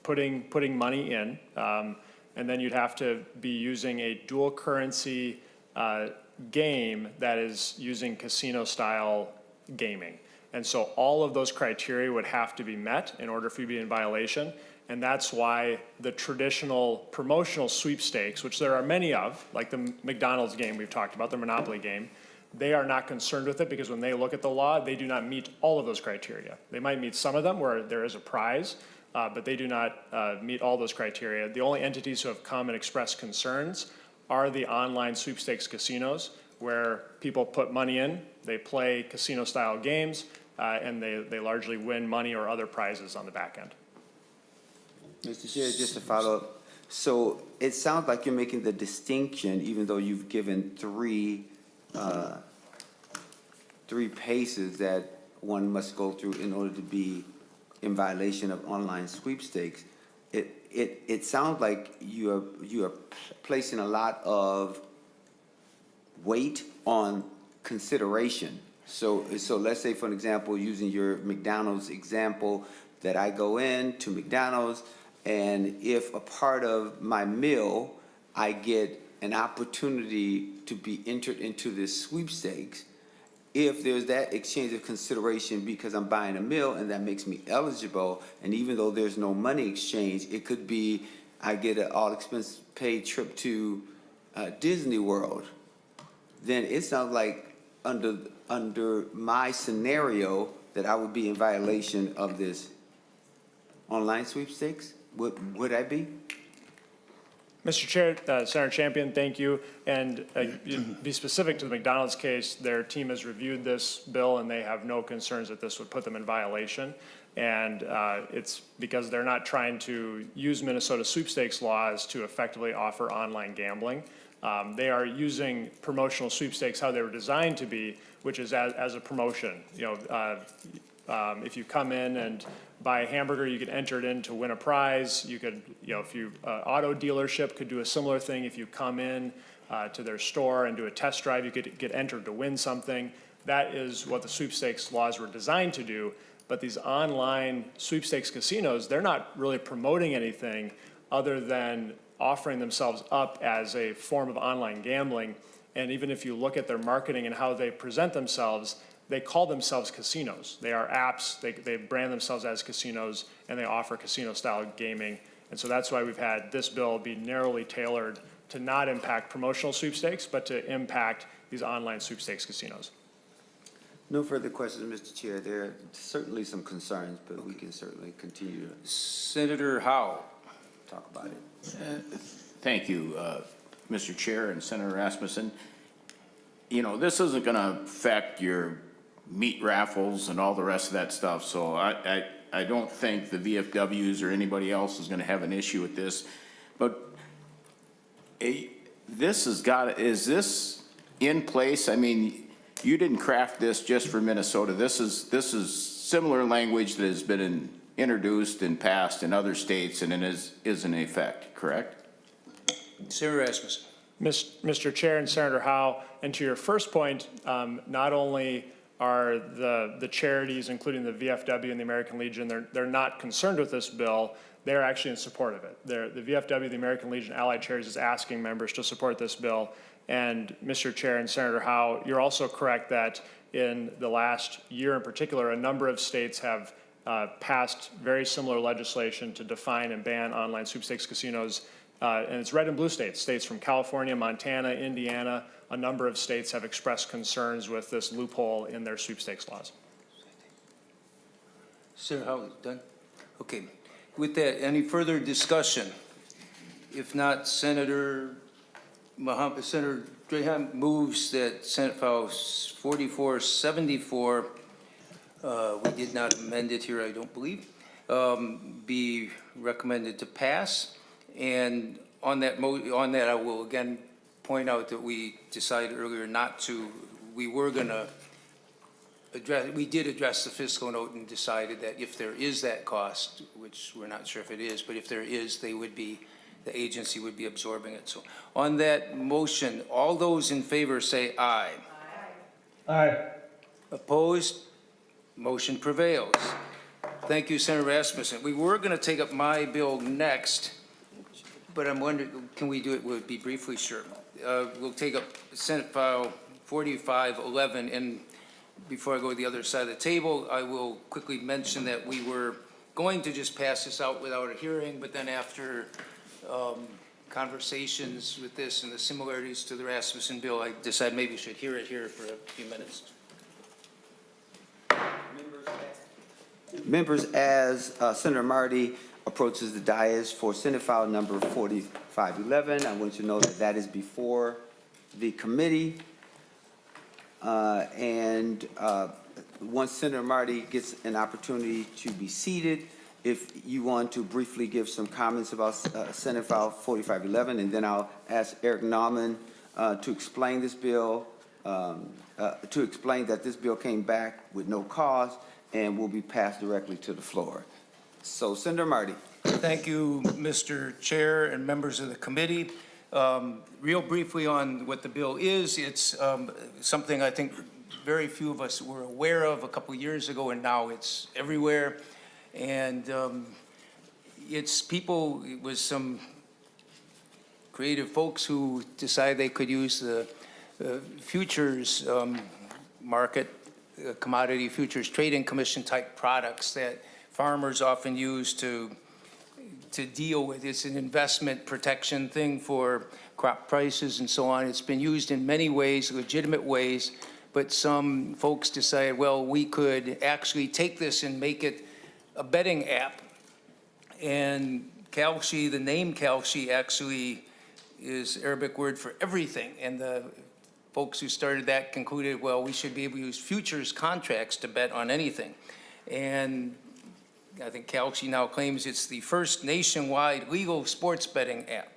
S11: putting money in. And then you'd have to be using a dual currency game that is using casino-style gaming. And so all of those criteria would have to be met in order for you to be in violation. And that's why the traditional promotional sweepstakes, which there are many of, like the McDonald's game we've talked about, the Monopoly game, they are not concerned with it because when they look at the law, they do not meet all of those criteria. They might meet some of them where there is a prize, but they do not meet all those criteria. The only entities who have come and expressed concerns are the online sweepstakes casinos, where people put money in, they play casino-style games, and they largely win money or other prizes on the back end.
S8: Mr. Chair, just to follow up, so it sounds like you're making the distinction, even though you've given three paces that one must go through in order to be in violation of online sweepstakes. It sounds like you are placing a lot of weight on consideration. So let's say, for an example, using your McDonald's example, that I go in to McDonald's, and if a part of my meal, I get an opportunity to be entered into this sweepstakes, if there's that exchange of consideration because I'm buying a meal and that makes me eligible, and even though there's no money exchange, it could be I get an all expense paid trip to Disney World, then it sounds like under my scenario that I would be in violation of this online sweepstakes. Would I be?
S11: Mr. Chair, Senator Champion, thank you. And be specific to the McDonald's case, their team has reviewed this bill and they have no concerns that this would put them in violation. And it's because they're not trying to use Minnesota sweepstakes laws to effectively offer online gambling. They are using promotional sweepstakes how they were designed to be, which is as a promotion. If you come in and buy a hamburger, you could enter it in to win a prize. You could, if you auto dealership could do a similar thing. If you come in to their store and do a test drive, you could get entered to win something. That is what the sweepstakes laws were designed to do. But these online sweepstakes casinos, they're not really promoting anything other than offering themselves up as a form of online gambling. And even if you look at their marketing and how they present themselves, they call themselves casinos. They are apps, they brand themselves as casinos, and they offer casino-style gaming. And so that's why we've had this bill be narrowly tailored to not impact promotional sweepstakes, but to impact these online sweepstakes casinos.
S8: No further questions, Mr. Chair. There are certainly some concerns, but we can certainly continue to
S1: Senator Howe.
S8: talk about it.
S4: Thank you, Mr. Chair and Senator Rasmusson. This isn't going to affect your meat raffles and all the rest of that stuff, so I don't think the VFWs or anybody else is going to have an issue with this. But is this in place? I mean, you didn't craft this just for Minnesota. This is similar language that has been introduced and passed in other states, and it is in effect, correct?
S1: Senator Rasmusson.
S11: Mr. Chair and Senator Howe, and to your first point, not only are the charities, including the VFW and the American Legion, they're not concerned with this bill. They're actually in support of it. The VFW, the American Legion, Allied Charities is asking members to support this bill. And Mr. Chair and Senator Howe, you're also correct that in the last year in particular, a number of states have passed very similar legislation to define and ban online sweepstakes casinos. And it's red and blue states. States from California, Montana, Indiana, a number of states have expressed concerns with this loophole in their sweepstakes laws.
S1: Sir, how, done? Okay. With that, any further discussion? If not, Senator Drahan moves that Senate File 4474, we did not amend it here, I don't believe, be recommended to pass. And on that, I will again point out that we decided earlier not to, we were going to address, we did address the fiscal note and decided that if there is that cost, which we're not sure if it is, but if there is, they would be, the agency would be absorbing it. So on that motion, all those in favor say aye.
S12: Aye.
S1: Opposed? Motion prevails. Thank you, Senator Rasmusson. We were going to take up my bill next, but I'm wondering, can we do it? Will it be briefly? Sure. We'll take up Senate File 4511, and before I go to the other side of the table, I will quickly mention that we were going to just pass this out without a hearing, but then after conversations with this and the similarities to the Rasmusson bill, I decided maybe we should hear it here for a few minutes.
S8: Members, as Senator Marty approaches the dais for Senate File number 4511, I want you to know that that is before the committee. Once Senator Marty gets an opportunity to be seated, if you want to briefly give some comments about Senate File 4511, and then I'll ask Eric Nauman to explain this bill, to explain that this bill came back with no cause and will be passed directly to the floor. So, Senator Marty.
S1: Thank you, Mr. Chair and members of the committee. Real briefly on what the bill is, it's something I think very few of us were aware of a couple years ago, and now it's everywhere. And it was some creative folks who decided they could use the futures market, commodity futures trading commission type products that farmers often use to deal with. It's an investment protection thing for crop prices and so on. It's been used in many ways, legitimate ways, but some folks decided, well, we could actually take this and make it a betting app. And Kalshi, the name Kalshi actually is Arabic word for everything. And the folks who started that concluded, well, we should be able to use futures contracts to bet on anything. And I think Kalshi now claims it's the first nationwide legal sports betting app.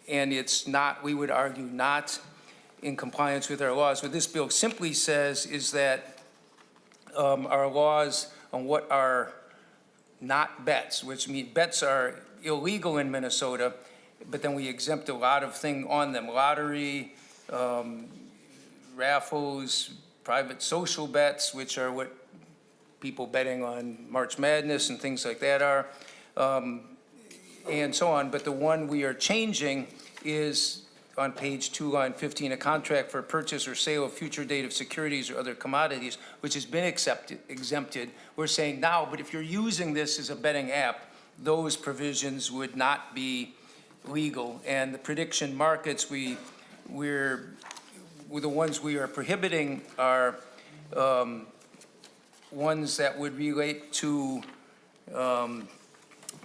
S1: And it's not, we would argue, not in compliance with our laws. What this bill simply says is that our laws on what are not bets, which mean bets are illegal in Minnesota, but then we exempt a lot of things on them: lottery, raffles, private social bets, which are what people betting on March Madness and things like that are, and so on. But the one we are changing is on page 2, line 15, a contract for purchase or sale of future date of securities or other commodities, which has been exempted. We're saying now, but if you're using this as a betting app, those provisions would not be legal. And the prediction markets, we're the ones we are prohibiting are ones that would relate to bottom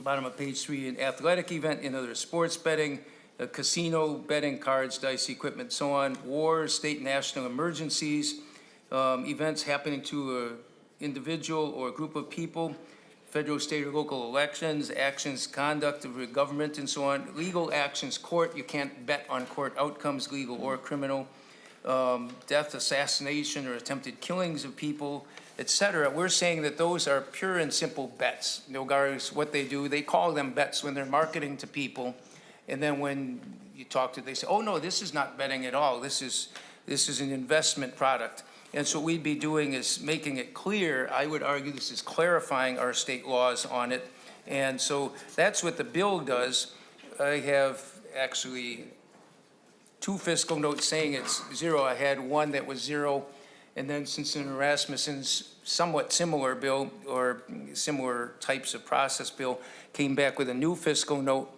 S1: of page 3, an athletic event, in other sports betting, casino betting, cards, dice, equipment, so on, wars, state, national emergencies, events happening to an individual or a group of people, federal, state, or local elections, actions, conduct of the government, and so on, legal actions, court, you can't bet on court outcomes, legal or criminal, death, assassination, or attempted killings of people, etc. We're saying that those are pure and simple bets. Regardless what they do, they call them bets when they're marketing to people. And then when you talk to them, they say, oh, no, this is not betting at all. This is an investment product. And so what we'd be doing is making it clear. I would argue this is clarifying our state laws on it. And so that's what the bill does. I have actually 2 fiscal notes saying it's 0. I had one that was 0. And then since in Rasmusson's somewhat similar bill or similar types of process bill came back with a new fiscal note,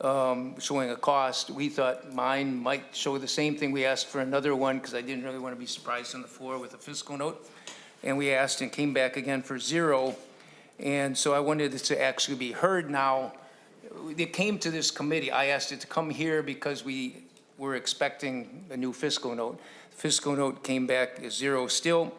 S1: showing a cost. We thought mine might show the same thing. We asked for another one because I didn't really want to be surprised on the floor with a fiscal note. And we asked and came back again for 0. And so I wanted it to actually be heard now. It came to this committee. I asked it to come here because we were expecting a new fiscal note. Fiscal note came back as 0 still.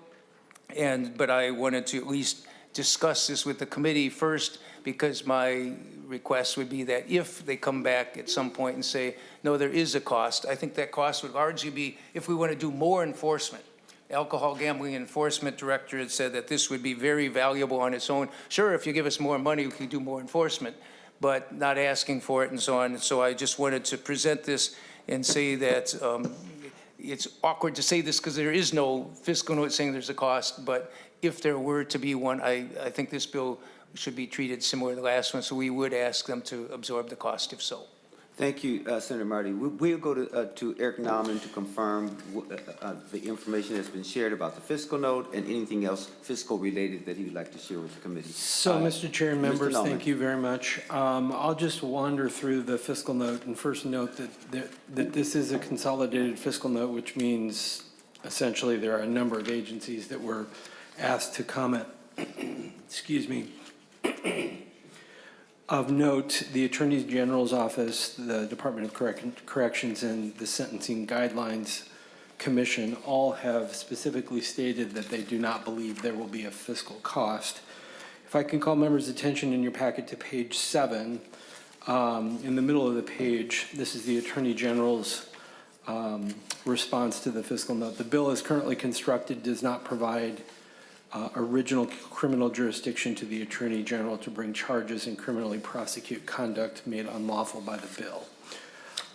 S1: But I wanted to at least discuss this with the committee first, because my request would be that if they come back at some point and say, no, there is a cost, I think that cost would largely be if we want to do more enforcement. Alcohol Gambling Enforcement Director had said that this would be very valuable on its own. Sure, if you give us more money, we can do more enforcement, but not asking for it and so on. And so I just wanted to present this and say that it's awkward to say this because there is no fiscal note saying there's a cost, but if there were to be one, I think this bill should be treated similar to the last one, so we would ask them to absorb the cost if so.
S8: Thank you, Senator Marty. We'll go to Eric Nauman to confirm the information that's been shared about the fiscal note and anything else fiscal related that he would like to share with the committee.
S7: So, Mr. Chair and members, thank you very much. I'll just wander through the fiscal note and first note that this is a consolidated fiscal note, which means essentially there are a number of agencies that were asked to comment. Excuse me. Of note, the Attorney General's Office, the Department of Corrections, and the Sentencing Guidelines Commission all have specifically stated that they do not believe there will be a fiscal cost. If I can call members' attention in your packet to page 7, in the middle of the page, this is the Attorney General's response to the fiscal note. The bill as currently constructed does not provide original criminal jurisdiction to the Attorney General to bring charges and criminally prosecute conduct made unlawful by the bill.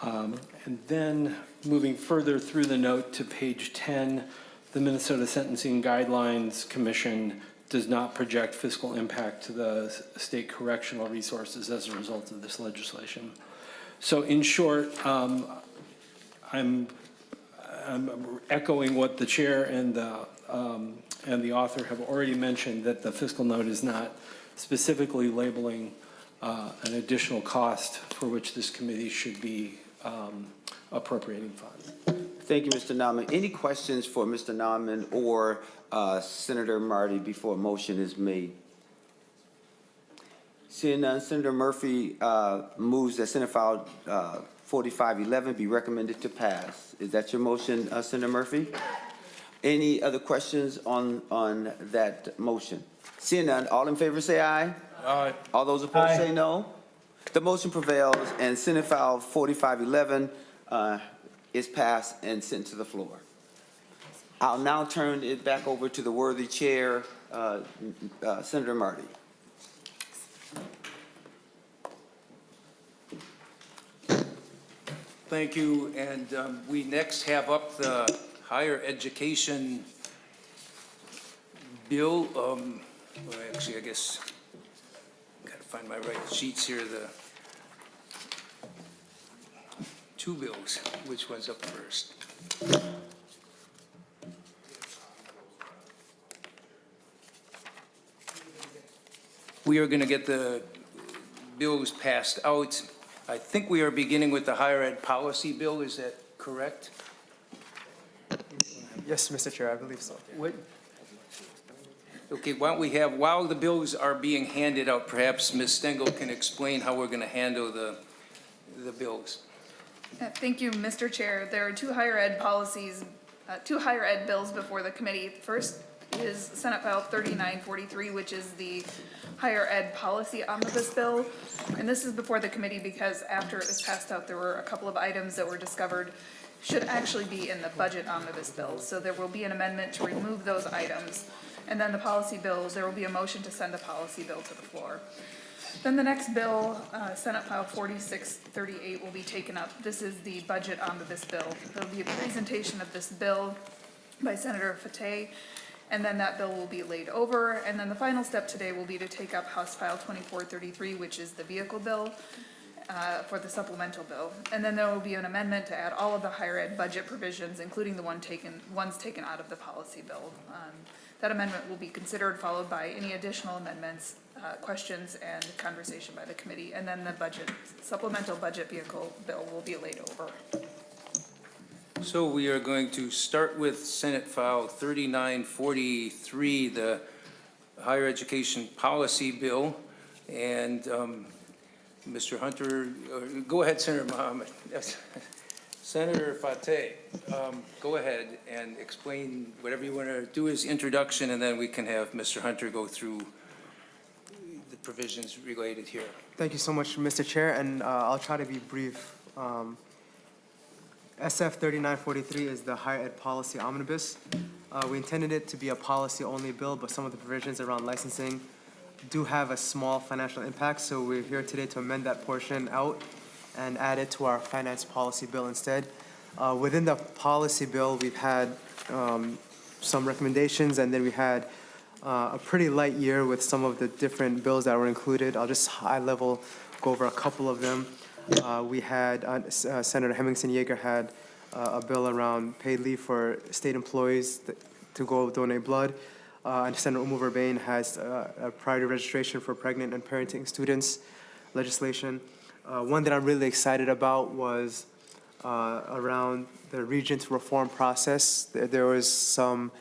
S7: And then moving further through the note to page 10, the Minnesota Sentencing Guidelines Commission does not project fiscal impact to the state correctional resources as a result of this legislation. So in short, I'm echoing what the chair and the author have already mentioned, that the fiscal note is not specifically labeling an additional cost for which this committee should be appropriating funds.
S8: Thank you, Mr. Nauman. Any questions for Mr. Nauman or Senator Marty before a motion is made? Seeing none, Senator Murphy moves that Senate File 4511 be recommended to pass. Is that your motion, Senator Murphy? Any other questions on that motion? Seeing none, all in favor say aye.
S1: Aye.
S8: All those opposed say no. The motion prevails, and Senate File 4511 is passed and sent to the floor. I'll now turn it back over to the worthy chair, Senator Marty.
S1: Thank you, and we next have up the Higher Education bill. Well, actually, I guess I gotta find my right sheets here. The two bills. Which one's up first? We are going to get the bills passed out. I think we are beginning with the higher ed policy bill. Is that correct?
S14: Yes, Mr. Chair, I believe so.
S1: What? Okay, why don't we have, while the bills are being handed out, perhaps Ms. Stengel can explain how we're going to handle the bills.
S2: Thank you, Mr. Chair. There are two higher ed policies, two higher ed bills before the committee. First is Senate File 3943, which is the higher ed policy omnibus bill. And this is before the committee because after it was passed out, there were a couple of items that were discovered should actually be in the budget omnibus bill. So there will be an amendment to remove those items. And then the policy bills, there will be a motion to send the policy bill to the floor. Then the next bill, Senate File 4638, will be taken up. This is the budget omnibus bill. There will be a presentation of this bill by Senator Fateh, and then that bill will be laid over. And then the final step today will be to take up House File 2433, which is the vehicle bill for the supplemental bill. And then there will be an amendment to add all of the higher ed budget provisions, including the ones taken out of the policy bill. That amendment will be considered, followed by any additional amendments questions and conversation by the committee. And then the budget, supplemental budget vehicle bill will be laid over.
S1: So we are going to start with Senate File 3943, the Higher Education Policy Bill. And Mr. Hunter, go ahead, Senator Mohammed. Yes. Senator Fateh, go ahead and explain whatever you want to do as introduction, and then we can have Mr. Hunter go through the provisions related here.
S14: Thank you so much, Mr. Chair, and I'll try to be brief. SF 3943 is the Higher Ed Policy Omnibus. We intended it to be a policy-only bill, but some of the provisions around licensing do have a small financial impact, so we're here today to amend that portion out and add it to our finance policy bill instead. Within the policy bill, we've had some recommendations, and then we had a pretty light year with some of the different bills that were included. I'll just high level go over a couple of them. We had, Senator Hemmingson Yeager had a bill around paid leave for state employees to go donate blood. And Senator Verbain has a priority registration for pregnant and parenting students legislation. One that I'm really excited about was around the Regents reform process. There was some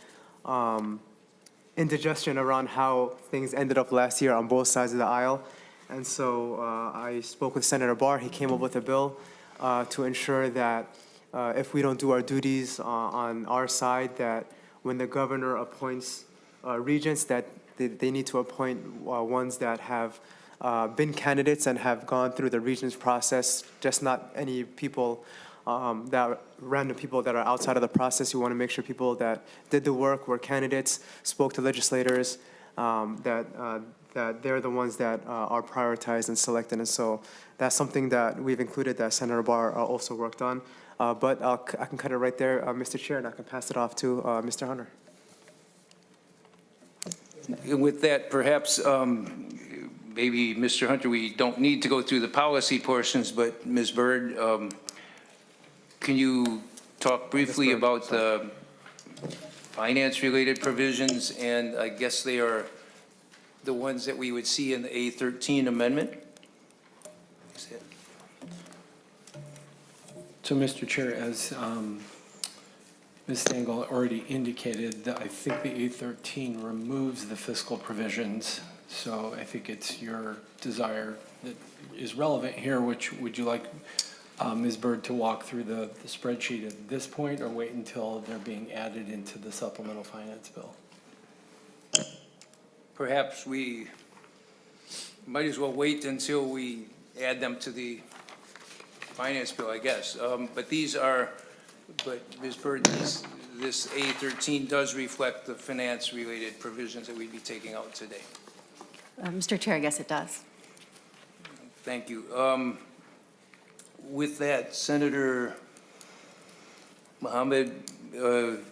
S14: indigestion around how things ended up last year on both sides of the aisle. And so I spoke with Senator Barr. He came up with a bill to ensure that if we don't do our duties on our side, that when the governor appoints regents, that they need to appoint ones that have been candidates and have gone through the regents process, just not any people, random people that are outside of the process. You want to make sure people that did the work, were candidates, spoke to legislators, that they're the ones that are prioritized and selected. And so that's something that we've included that Senator Barr also worked on. But I can cut it right there, Mr. Chair, and I can pass it off to Mr. Hunter.
S1: And with that, perhaps maybe, Mr. Hunter, we don't need to go through the policy portions, but Ms. Byrd, can you talk briefly about the finance-related provisions? And I guess they are the ones that we would see in the A13 amendment?
S7: So, Mr. Chair, as Ms. Stengel already indicated, that I think the A13 removes the fiscal provisions. So I think it's your desire that is relevant here. Which would you like Ms. Byrd to walk through the spreadsheet at this point, or wait until they're being added into the supplemental finance bill?
S1: Perhaps we might as well wait until we add them to the finance bill, I guess. But these are, but Ms. Byrd, this A13 does reflect the finance-related provisions that we'd be taking out today.
S15: Mr. Chair, I guess it does.
S1: Thank you. With that, Senator Mohammed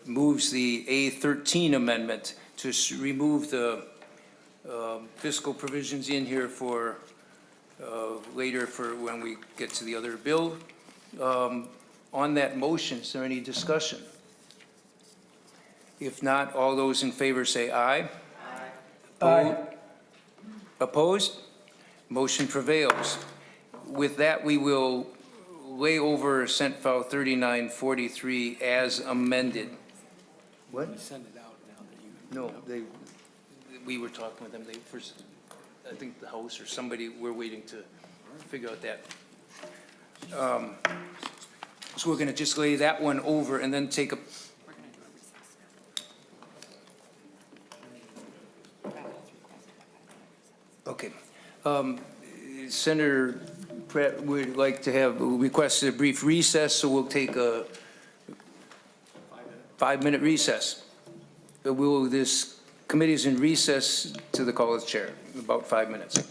S1: moves the A13 amendment to remove the fiscal provisions in here for later for when we get to the other bill. On that motion, is there any discussion? If not, all those in favor say aye. Aye. Opposed? Motion prevails. With that, we will lay over Senate File 3943 as amended. What?
S7: You send it out now that you.
S1: No, we were talking with them. They first, I think the House or somebody, we're waiting to figure out that. So we're going to just lay that one over and then take a. Okay. Senator Pratt would like to have requested a brief recess, so we'll take a 5-minute recess. This committee is in recess to the call of the chair, about 5 minutes.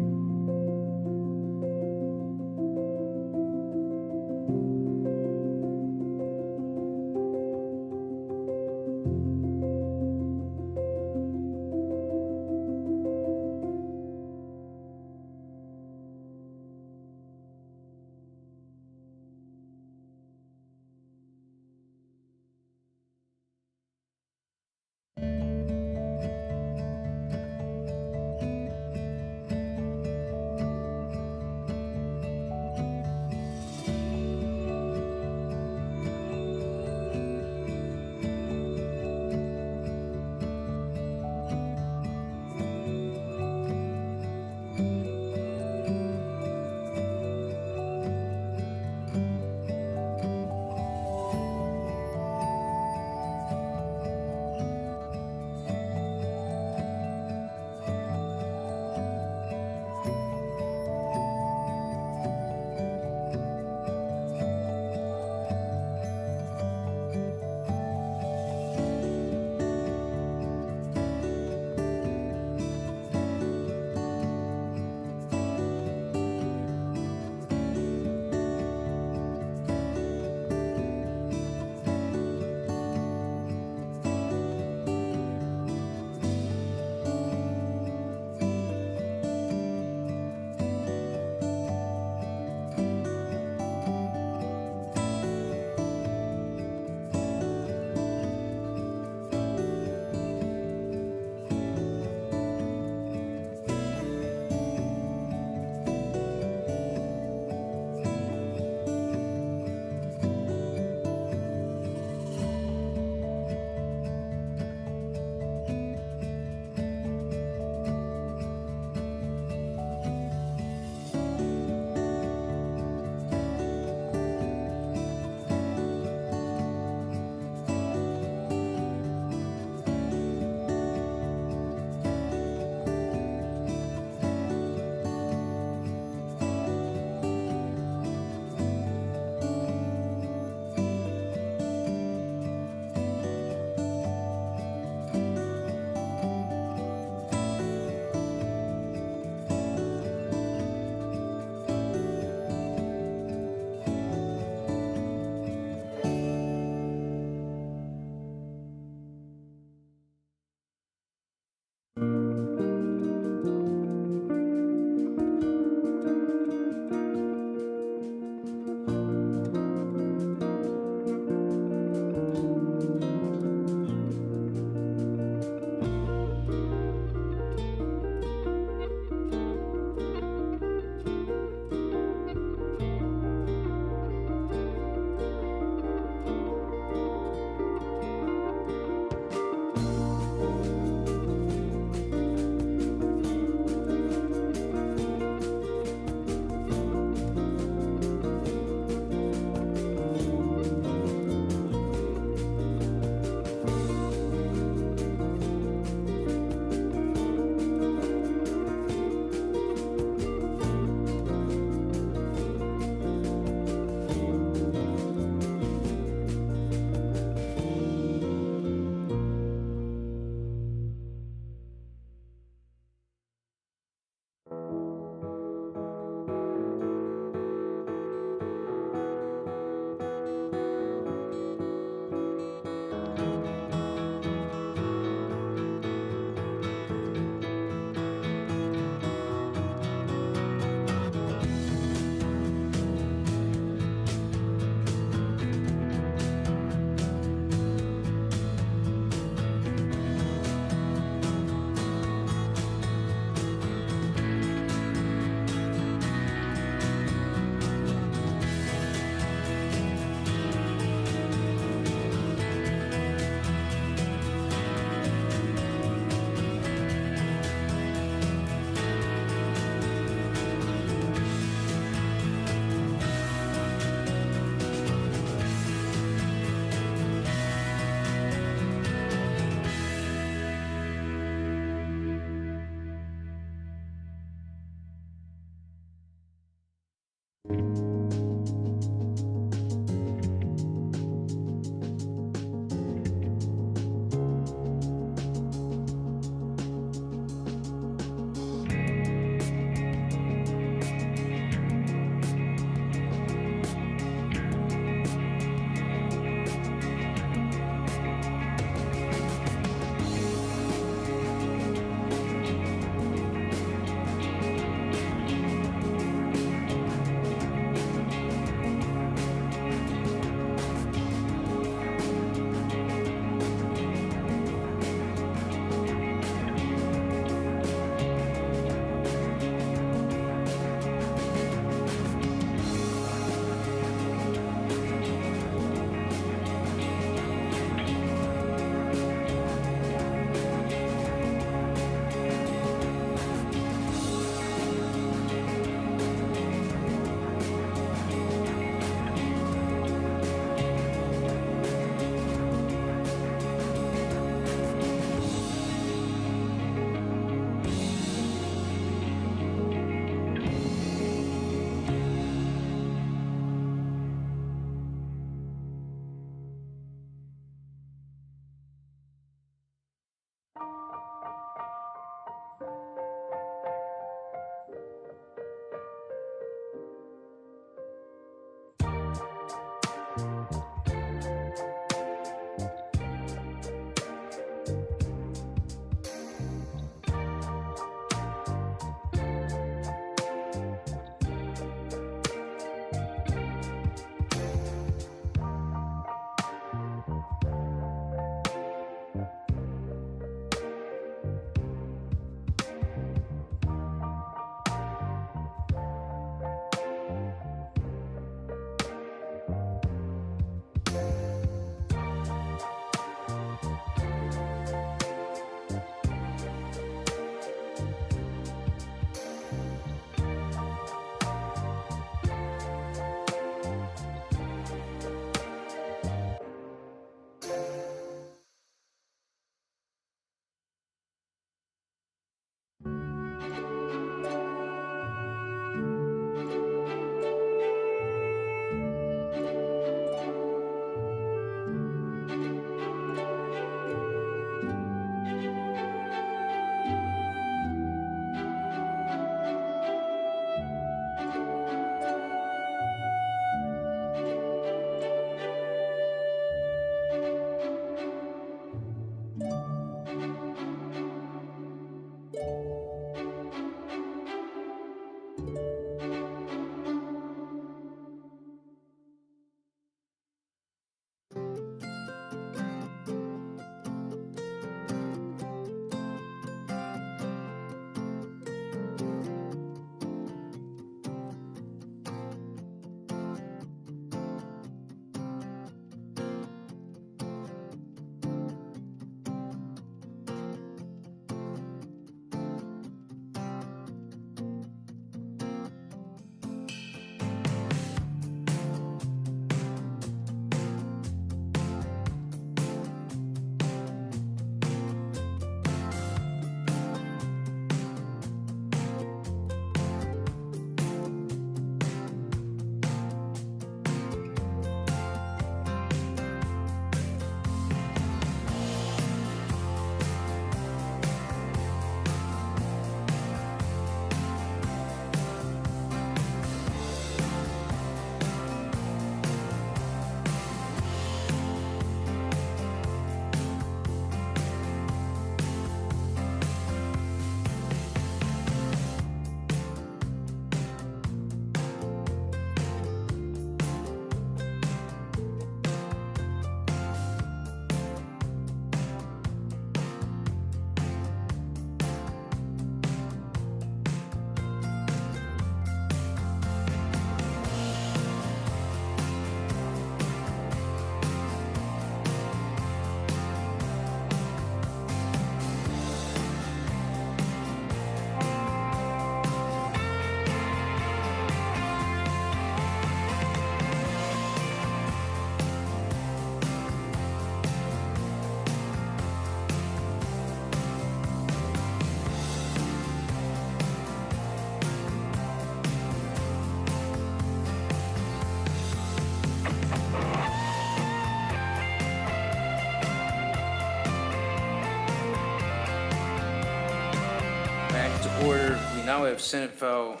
S1: to order. We now have Senate File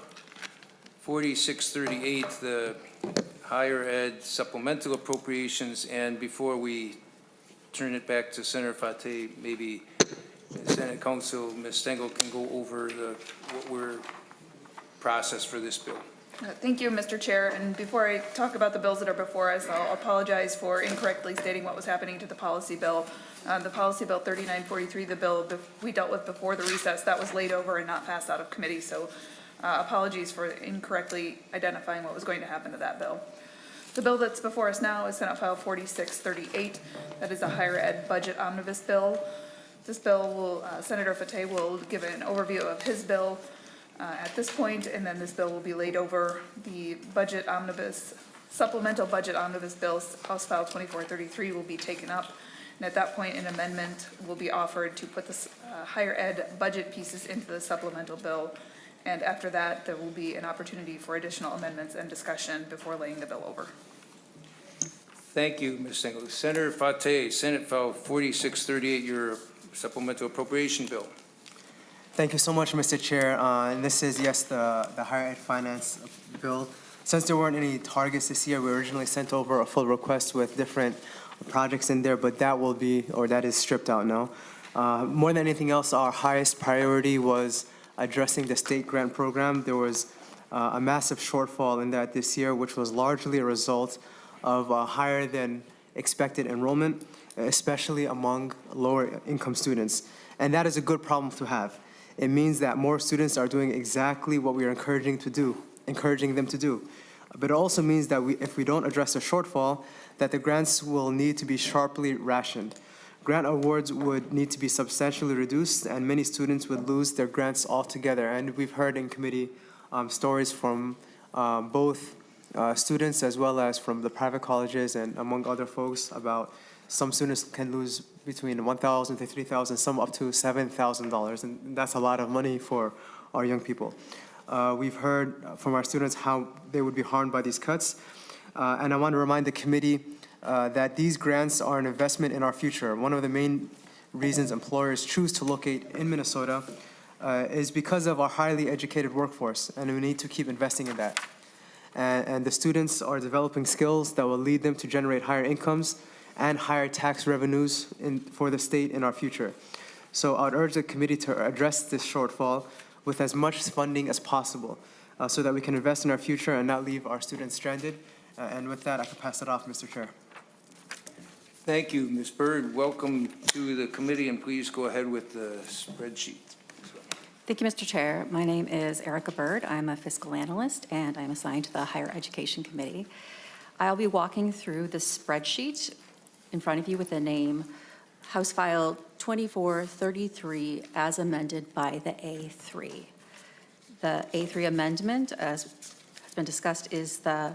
S1: 4638, the higher ed supplemental appropriations. And before we turn it back to Senator Fateh, maybe Senate Counsel Ms. Stengel can go over what we're process for this bill.
S2: Thank you, Mr. Chair. And before I talk about the bills that are before us, I'll apologize for incorrectly stating what was happening to the policy bill. The policy bill 3943, the bill we dealt with before the recess, that was laid over and not passed out of committee. So apologies for incorrectly identifying what was going to happen to that bill. The bill that's before us now is Senate File 4638. That is a higher ed budget omnibus bill. This bill will, Senator Fateh will give an overview of his bill at this point, and then this bill will be laid over. The budget omnibus, supplemental budget omnibus bill, House File 2433, will be taken up. And at that point, an amendment will be offered to put the higher ed budget pieces into the supplemental bill. And after that, there will be an opportunity for additional amendments and discussion before laying the bill over.
S1: Thank you, Ms. Stengel. Senator Fateh, Senate File 4638, your supplemental appropriation bill.
S14: Thank you so much, Mr. Chair. And this is, yes, the higher ed finance bill. Since there weren't any targets this year, we originally sent over a full request with different projects in there, but that will be, or that is stripped out now. More than anything else, our highest priority was addressing the state grant program. There was a massive shortfall in that this year, which was largely a result of higher than expected enrollment, especially among lower income students. And that is a good problem to have. It means that more students are doing exactly what we are encouraging them to do. But it also means that if we don't address the shortfall, that the grants will need to be sharply rationed. Grant awards would need to be substantially reduced, and many students would lose their grants altogether. And we've heard in committee stories from both students as well as from the private colleges and among other folks about some students can lose between $1,000 to $3,000, some up to $7,000, and that's a lot of money for our young people. We've heard from our students how they would be harmed by these cuts, and I want to remind the committee that these grants are an investment in our future. One of the main reasons employers choose to locate in Minnesota is because of our highly educated workforce, and we need to keep investing in that. And the students are developing skills that will lead them to generate higher incomes and higher tax revenues for the state in our future. So I would urge the committee to address this shortfall with as much funding as possible so that we can invest in our future and not leave our students stranded. And with that, I can pass it off, Mr. Chair.
S1: Thank you, Ms. Byrd. Welcome to the committee, and please go ahead with the spreadsheet.
S15: Thank you, Mr. Chair. My name is Erica Byrd. I'm a fiscal analyst, and I'm assigned to the Higher Education Committee. I'll be walking through the spreadsheet in front of you with the name House File 2433 as amended by the A3. The A3 amendment, as has been discussed, is the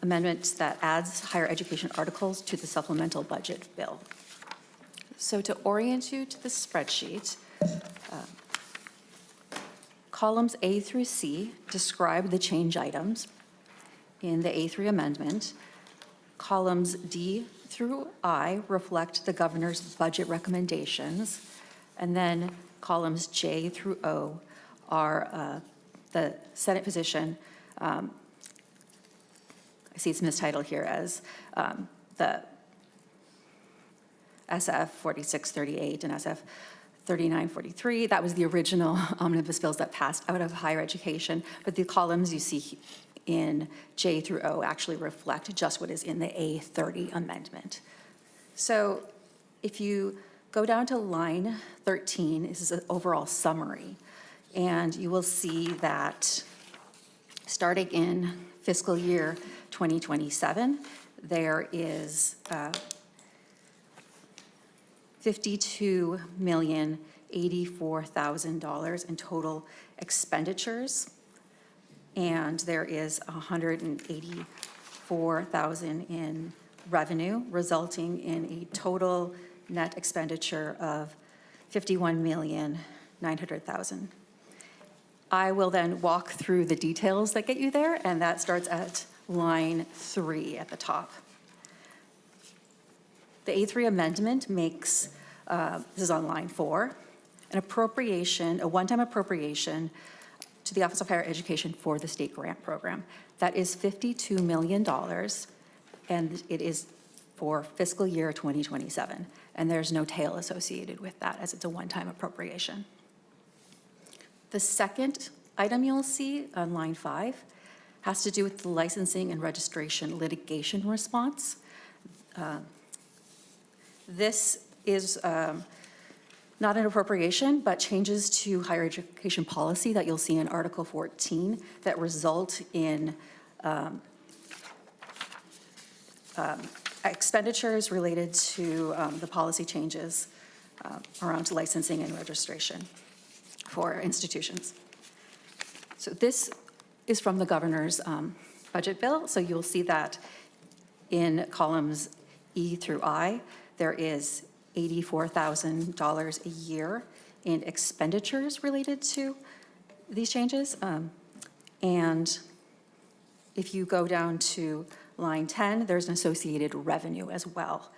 S15: amendment that adds higher education articles to the supplemental budget bill. So to orient you to the spreadsheet, columns A through C describe the change items in the A3 amendment. Columns D through I reflect the governor's budget recommendations, and then columns J through O are the Senate position. I see it's mistitled here as the SF 4638 and SF 3943. That was the original omnibus bills that passed out of higher education, but the columns you see in J through O actually reflect just what is in the A30 amendment. So if you go down to line 13, this is an overall summary, and you will see that starting in fiscal year 2027, there is $52,084,000 in total expenditures, and there is $184,000 in revenue, resulting in a total net expenditure of $51,900,000. I will then walk through the details that get you there, and that starts at line 3 at the top. The A3 amendment makes, this is on line 4, an appropriation, a one-time appropriation to the Office of Higher Education for the state grant program. That is $52 million, and it is for fiscal year 2027. And there's no tail associated with that, as it's a one-time appropriation. The second item you'll see on line 5 has to do with the licensing and registration litigation response. This is not an appropriation, but changes to higher education policy that you'll see in Article 14 that result in expenditures related to the policy changes around licensing and registration for institutions. So this is from the governor's budget bill. So you'll see that in columns E through I, there is $84,000 a year in expenditures related to these changes. And if you go down to line 10, there's an associated revenue as well.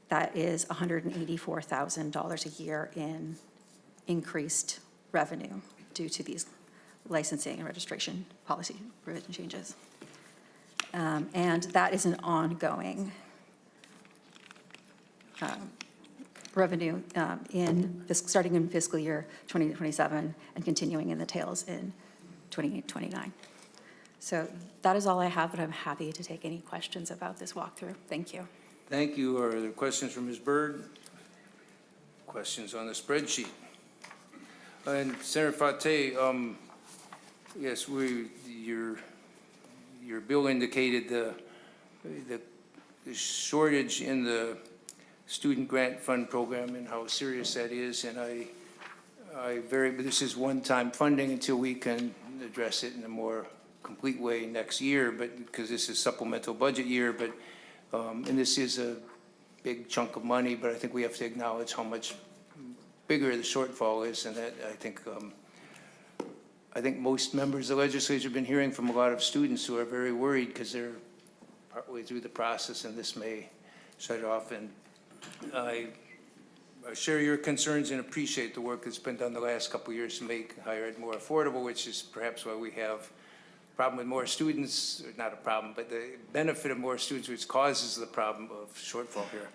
S15: That is $184,000 a year in increased revenue due to these licensing and registration policy provision changes. And that is an ongoing revenue starting in fiscal year 2027 and continuing in the tails in 2029. So that is all I have, but I'm happy to take any questions about this walkthrough. Thank you.
S1: Thank you. Are there questions from Ms. Byrd? Questions on the spreadsheet? And Senator Fateh, yes, your bill indicated the shortage in the student grant fund program and how serious that is, and but this is one-time funding until we can address it in a more complete way next year, but because this is supplemental budget year, but and this is a big chunk of money, but I think we have to acknowledge how much bigger the shortfall is, and that I think most members of the legislature have been hearing from a lot of students who are very worried because they're partway through the process and this may shut it off. And I share your concerns and appreciate the work that's been done the last couple of years to make higher ed more affordable, which is perhaps why we have a problem with more students, or not a problem, but the benefit of more students, which causes the problem of shortfall here.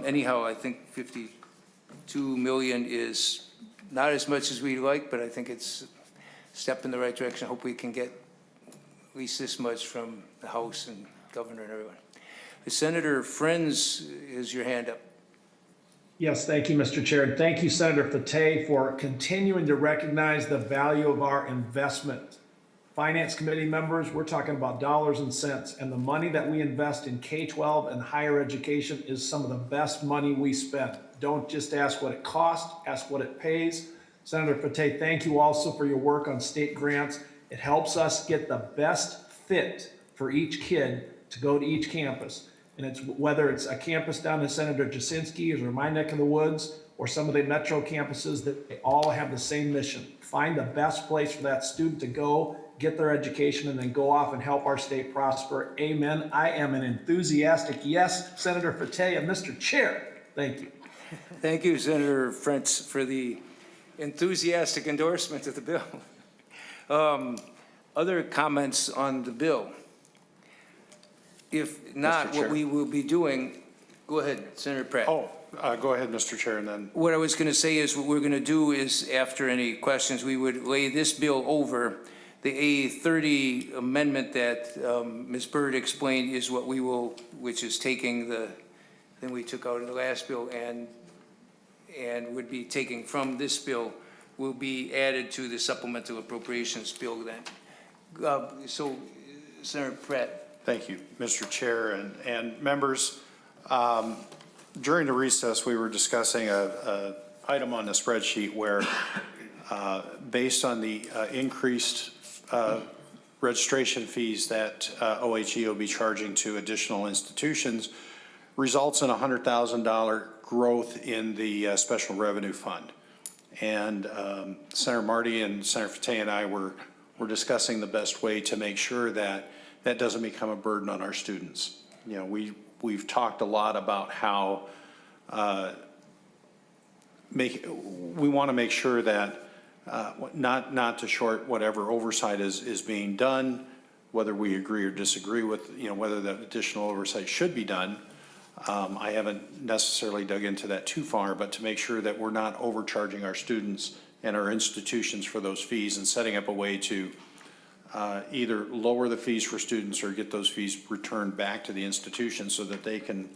S1: Anyhow, I think 52 million is not as much as we'd like, but I think it's a step in the right direction. I hope we can get at least this much from the House and Governor and everyone. Senator Friends, is your hand up?
S12: Yes, thank you, Mr. Chair. And thank you, Senator Fateh, for continuing to recognize the value of our investment. Finance committee members, we're talking about dollars and cents, and the money that we invest in K-12 and higher education is some of the best money we spend. Don't just ask what it costs, ask what it pays. Senator Fateh, thank you also for your work on state grants. It helps us get the best fit for each kid to go to each campus. And it's whether it's a campus down in Senator Jasinski's or my neck of the woods or some of the metro campuses, that they all have the same mission. Find the best place for that student to go, get their education, and then go off and help our state prosper. Amen. I am an enthusiastic yes, Senator Fateh, and Mr. Chair. Thank you.
S1: Thank you, Senator Frentz, for the enthusiastic endorsement of the bill. Other comments on the bill? If not, what we will be doing, go ahead, Senator Pratt.
S13: Go ahead, Mr. Chair, and then.
S1: What I was going to say is what we're going to do is, after any questions, we would lay this bill over. The A30 amendment that Ms. Byrd explained is what we will, which is taking the thing we took out of the last bill and would be taking from this bill, will be added to the supplemental appropriations bill then. So, Senator Pratt.
S13: Thank you, Mr. Chair and members. During the recess, we were discussing a item on the spreadsheet where, based on the increased registration fees that OHE will be charging to additional institutions, results in a $100,000 growth in the special revenue fund. And Senator Marty and Senator Fateh and I were discussing the best way to make sure that that doesn't become a burden on our students. You know, we've talked a lot about how we want to make sure that not to short whatever oversight is being done, whether we agree or disagree with, whether that additional oversight should be done. I haven't necessarily dug into that too far, but to make sure that we're not overcharging our students and our institutions for those fees, and setting up a way to either lower the fees for students or get those fees returned back to the institution so that they can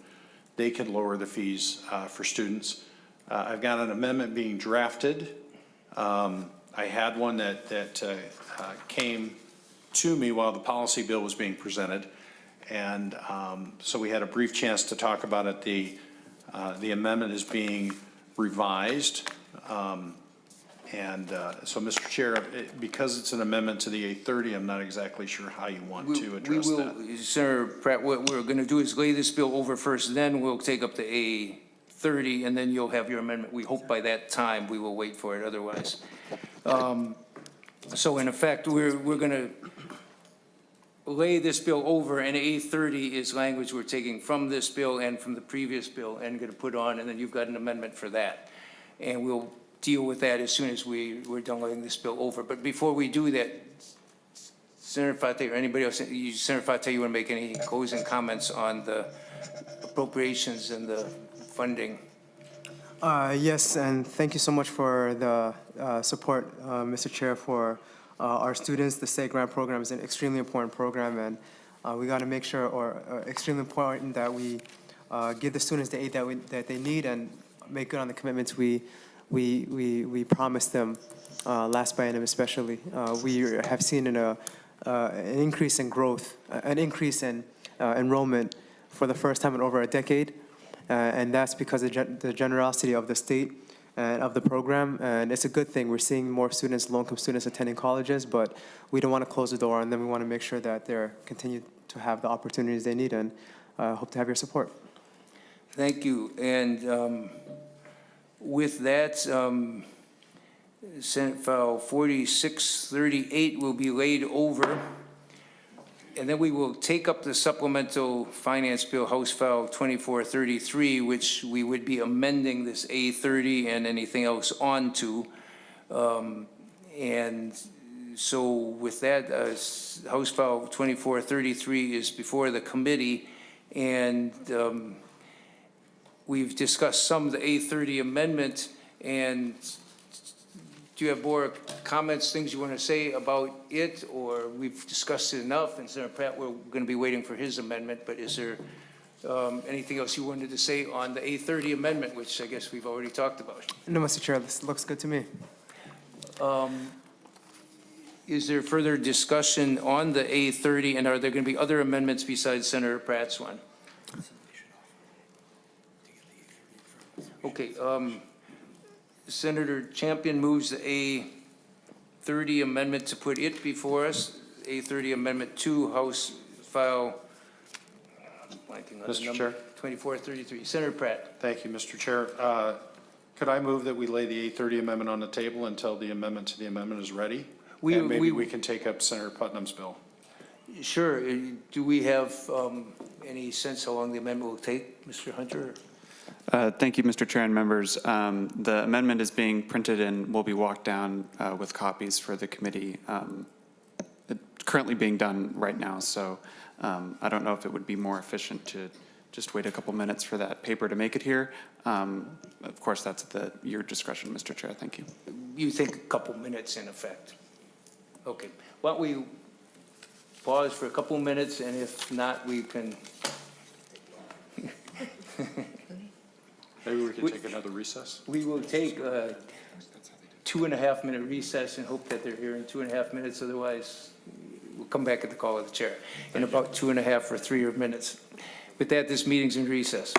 S13: lower the fees for students. I've got an amendment being drafted. I had one that came to me while the policy bill was being presented. And so we had a brief chance to talk about it. The amendment is being revised. So, Mr. Chair, because it's an amendment to the 830, I'm not exactly sure how you want to address that.
S1: Senator Pratt, what we're going to do is lay this bill over first, then we'll take up the A30, and then you'll have your amendment. We hope by that time we will wait for it otherwise. So in effect, we're going to lay this bill over, and A30 is language we're taking from this bill and from the previous bill and going to put on, and then you've got an amendment for that. And we'll deal with that as soon as we're done laying this bill over. But before we do that, Senator Fateh or anybody else, Senator Fateh, you want to make any closing comments on the appropriations and the funding?
S14: Yes, and thank you so much for the support, Mr. Chair, for our students. The state grant program is an extremely important program, and we got to make sure, extremely important, that we give the students the aid that they need and make good on the commitments we promised them last biennium especially. We have seen an increase in growth, an increase in enrollment for the first time in over a decade, and that's because of the generosity of the state and of the program, and it's a good thing. We're seeing more students, low-income students, attending colleges, but we don't want to close the door on them. We want to make sure that they're continue to have the opportunities they need, and hope to have your support.
S1: Thank you. And with that, Senate File 4638 will be laid over. And then we will take up the supplemental finance bill, House File 2433, which we would be amending this A30 and anything else onto. And so with that, House File 2433 is before the committee, and we've discussed some of the A30 amendment. And do you have more comments, things you want to say about it, or we've discussed it enough? And Senator Pratt, we're going to be waiting for his amendment, but is there anything else you wanted to say on the A30 amendment, which I guess we've already talked about?
S14: No, Mr. Chair, this looks good to me.
S1: Is there further discussion on the A30, and are there going to be other amendments besides Senator Pratt's one? Okay, Senator Champion moves the A30 amendment to put it before us. A30 Amendment 2, House File,
S13: Mr. Chair.
S1: 2433. Senator Pratt.
S13: Thank you, Mr. Chair. Could I move that we lay the 830 amendment on the table until the amendment to the amendment is ready? And maybe we can take up Senator Putnam's bill.
S1: Sure. Do we have any sense how long the amendment will take, Mr. Hunter?
S16: Thank you, Mr. Chair and members. The amendment is being printed and will be walked down with copies for the committee. It's currently being done right now, so I don't know if it would be more efficient to just wait a couple minutes for that paper to make it here. Of course, that's at your discretion, Mr. Chair. Thank you.
S1: You think a couple minutes in effect? Okay. Why don't we pause for a couple minutes, and if not, we can...
S13: Maybe we can take another recess?
S1: We will take a 2.5-minute recess and hope that they're here in 2.5 minutes. Otherwise, we'll come back at the call of the chair in about 2.5 or 3 minutes. With that, this meeting's in recess.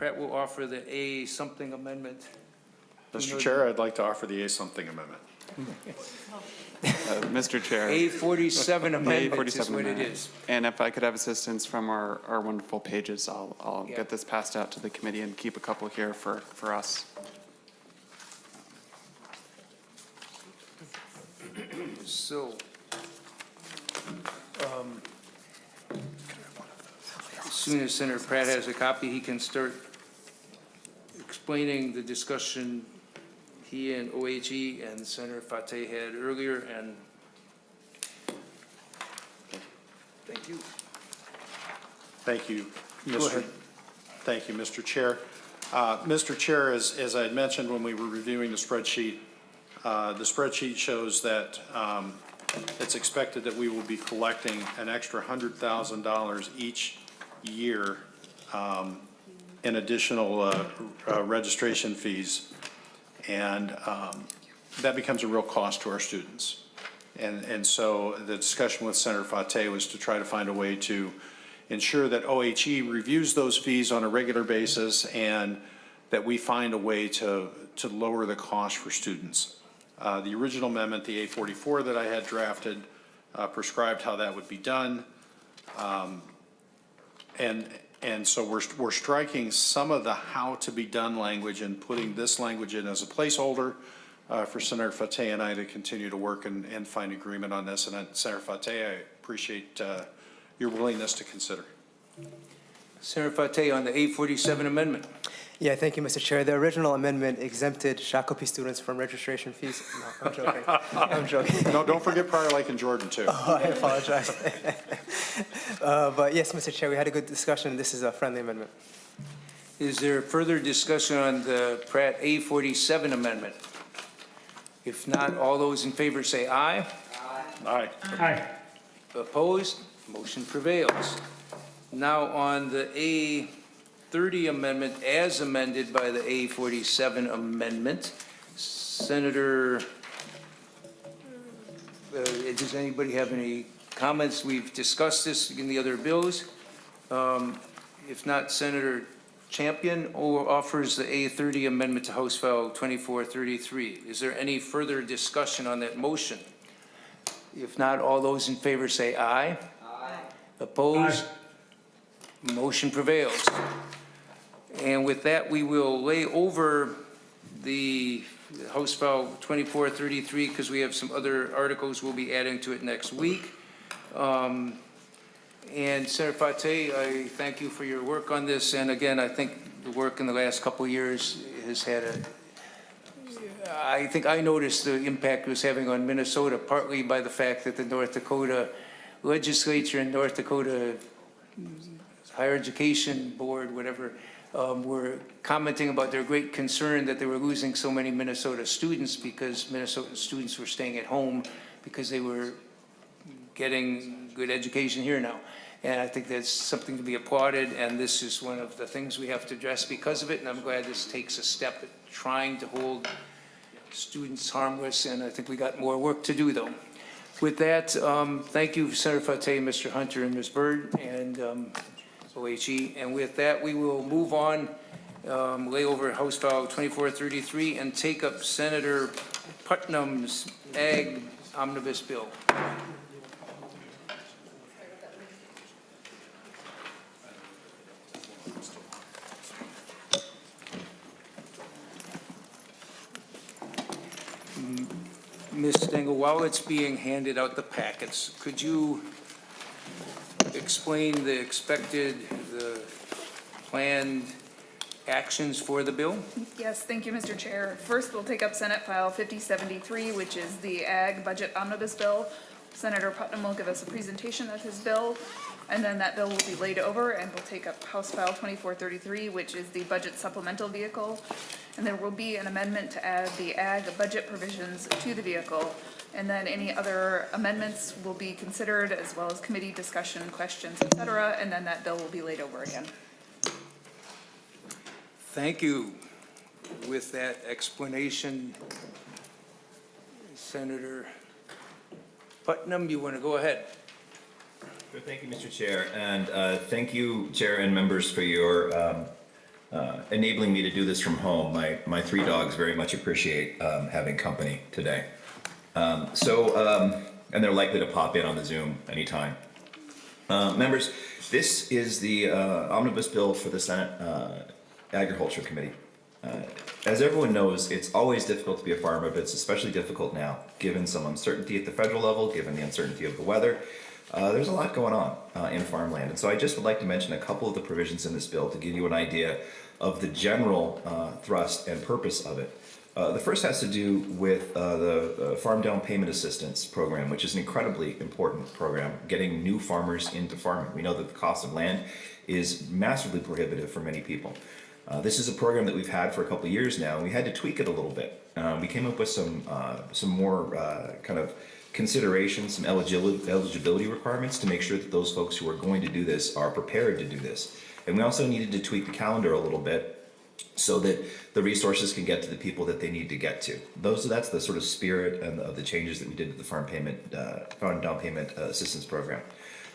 S1: Pratt will offer the A something amendment.
S13: Mr. Chair, I'd like to offer the A something amendment.
S16: Mr. Chair.
S1: A47 amendment is
S16: A47
S1: what it
S16: amendment.
S1: is.
S16: And if I could have assistance from our wonderful pages, I'll
S1: Yeah.
S16: get this passed out to the committee and keep a couple here for us.
S1: So, as soon as Senator Pratt has a copy, he can start explaining the discussion he and OHE and Senator Fateh had earlier, and thank you.
S13: Thank you,
S1: Go
S13: Mr.
S1: ahead.
S13: Thank you, Mr. Chair. Mr. Chair, as I had mentioned when we were reviewing the spreadsheet shows that it's expected that we will be collecting an extra $100,000 each year in additional registration fees. And that becomes a real cost to our students. And so the discussion with Senator Fateh was to try to find a way to ensure that OHE reviews those fees on a regular basis and that we find a way to lower the cost for students. The original amendment, the A44 that I had drafted, prescribed how that would be done. And so we're striking some of the how to be done language and putting this language in as a placeholder for Senator Fateh and I to continue to work and find agreement on this. And Senator Fateh, I appreciate your willingness to consider.
S1: Senator Fateh on the A47 amendment.
S14: Yeah, thank you, Mr. Chair. The original amendment exempted Shakopee students from registration fees. No, I'm joking. I'm joking.
S13: No, don't forget Prior Lake and Jordan, too.
S14: Oh, I apologize. But yes, Mr. Chair, we had a good discussion. This is a friendly amendment.
S1: Is there further discussion on the Pratt A47 amendment? If not, all those in favor say aye.
S13: Aye.
S12: Aye.
S1: Opposed? Motion prevails. Now on the A30 amendment as amended by the A47 amendment, Senator, does anybody have any comments? We've discussed this in the other bills. If not, Senator Champion offers the A30 amendment to House File 2433. Is there any further discussion on that motion? If not, all those in favor say aye. Aye. Opposed? Aye. Motion prevails. And with that, we will lay over the House File 2433 because we have some other articles we'll be adding to it next week. And Senator Fateh, I thank you for your work on this. And again, I think the work in the last couple of years has had I think I noticed the impact it was having on Minnesota, partly by the fact that the North Dakota legislature and North Dakota Higher Education Board, whatever, were commenting about their great concern that they were losing so many Minnesota students because Minnesotan students were staying at home because they were getting good education here now. And I think that's something to be applauded, and this is one of the things we have to address because of it, and I'm glad this takes a step at trying to hold students harmless, and I think we got more work to do, though. With that, thank you, Senator Fateh, Mr. Hunter, and Ms. Byrd, and OHE. And with that, we will move on, lay over House File 2433, and take up Senator Putnam's Ag Omnibus Bill. Ms. Stengel, while it's being handed out the packets, could you explain the planned actions for the bill?
S2: Yes, thank you, Mr. Chair. First, we'll take up Senate File 5073, which is the Ag Budget Omnibus Bill. Senator Putnam will give us a presentation of his bill, and then that bill will be laid over, and we'll take up House File 2433, which is the Budget Supplemental Vehicle. And there will be an amendment to add the Ag budget provisions to the vehicle. And then any other amendments will be considered, as well as committee discussion, questions, et cetera, and then that bill will be laid over again.
S1: Thank you. With that explanation, Senator Putnam, you want to go ahead?
S17: Thank you, Mr. Chair, and thank you, Chair and members, for your enabling me to do this from home. My 3 dogs very much appreciate having company today. And they're likely to pop in on the Zoom anytime. Members, this is the omnibus bill for the Senate Agriculture Committee. As everyone knows, it's always difficult to be a farmer, but it's especially difficult now, given some uncertainty at the federal level, given the uncertainty of the weather. There's a lot going on in farmland. And so I just would like to mention a couple of the provisions in this bill to give you an idea of the general thrust and purpose of it. The first has to do with the Farm Down Payment Assistance Program, which is an incredibly important program, getting new farmers into farming. We know that the cost of land is massively prohibitive for many people. This is a program that we've had for a couple of years now, and we had to tweak it a little bit. We came up with some more kind of considerations, some eligibility requirements to make sure that those folks who are going to do this are prepared to do this. And we also needed to tweak the calendar a little bit so that the resources can get to the people that they need to get to. That's the sort of spirit of the changes that we did to the Farm Down Payment Assistance Program.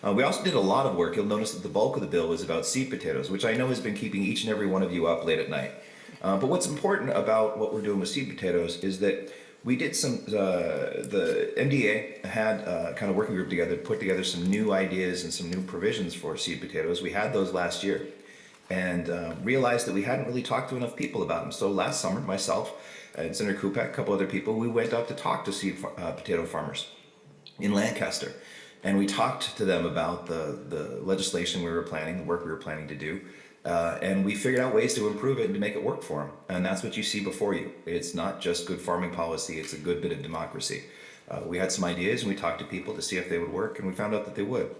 S17: We also did a lot of work. You'll notice that the bulk of the bill was about seed potatoes, which I know has been keeping each and every one of you up late at night. But what's important about what we're doing with seed potatoes is that we did the MDA had kind of working group together, put together some new ideas and some new provisions for seed potatoes. We had those last year and realized that we hadn't really talked to enough people about them. So last summer, myself and Senator Kupek, a couple other people, we went out to talk to seed potato farmers in Lancaster. And we talked to them about the legislation we were planning, the work we were planning to do. And we figured out ways to improve it and to make it work for them. And that's what you see before you. It's not just good farming policy, it's a good bit of democracy. We had some ideas and we talked to people to see if they would work, and we found out that they would.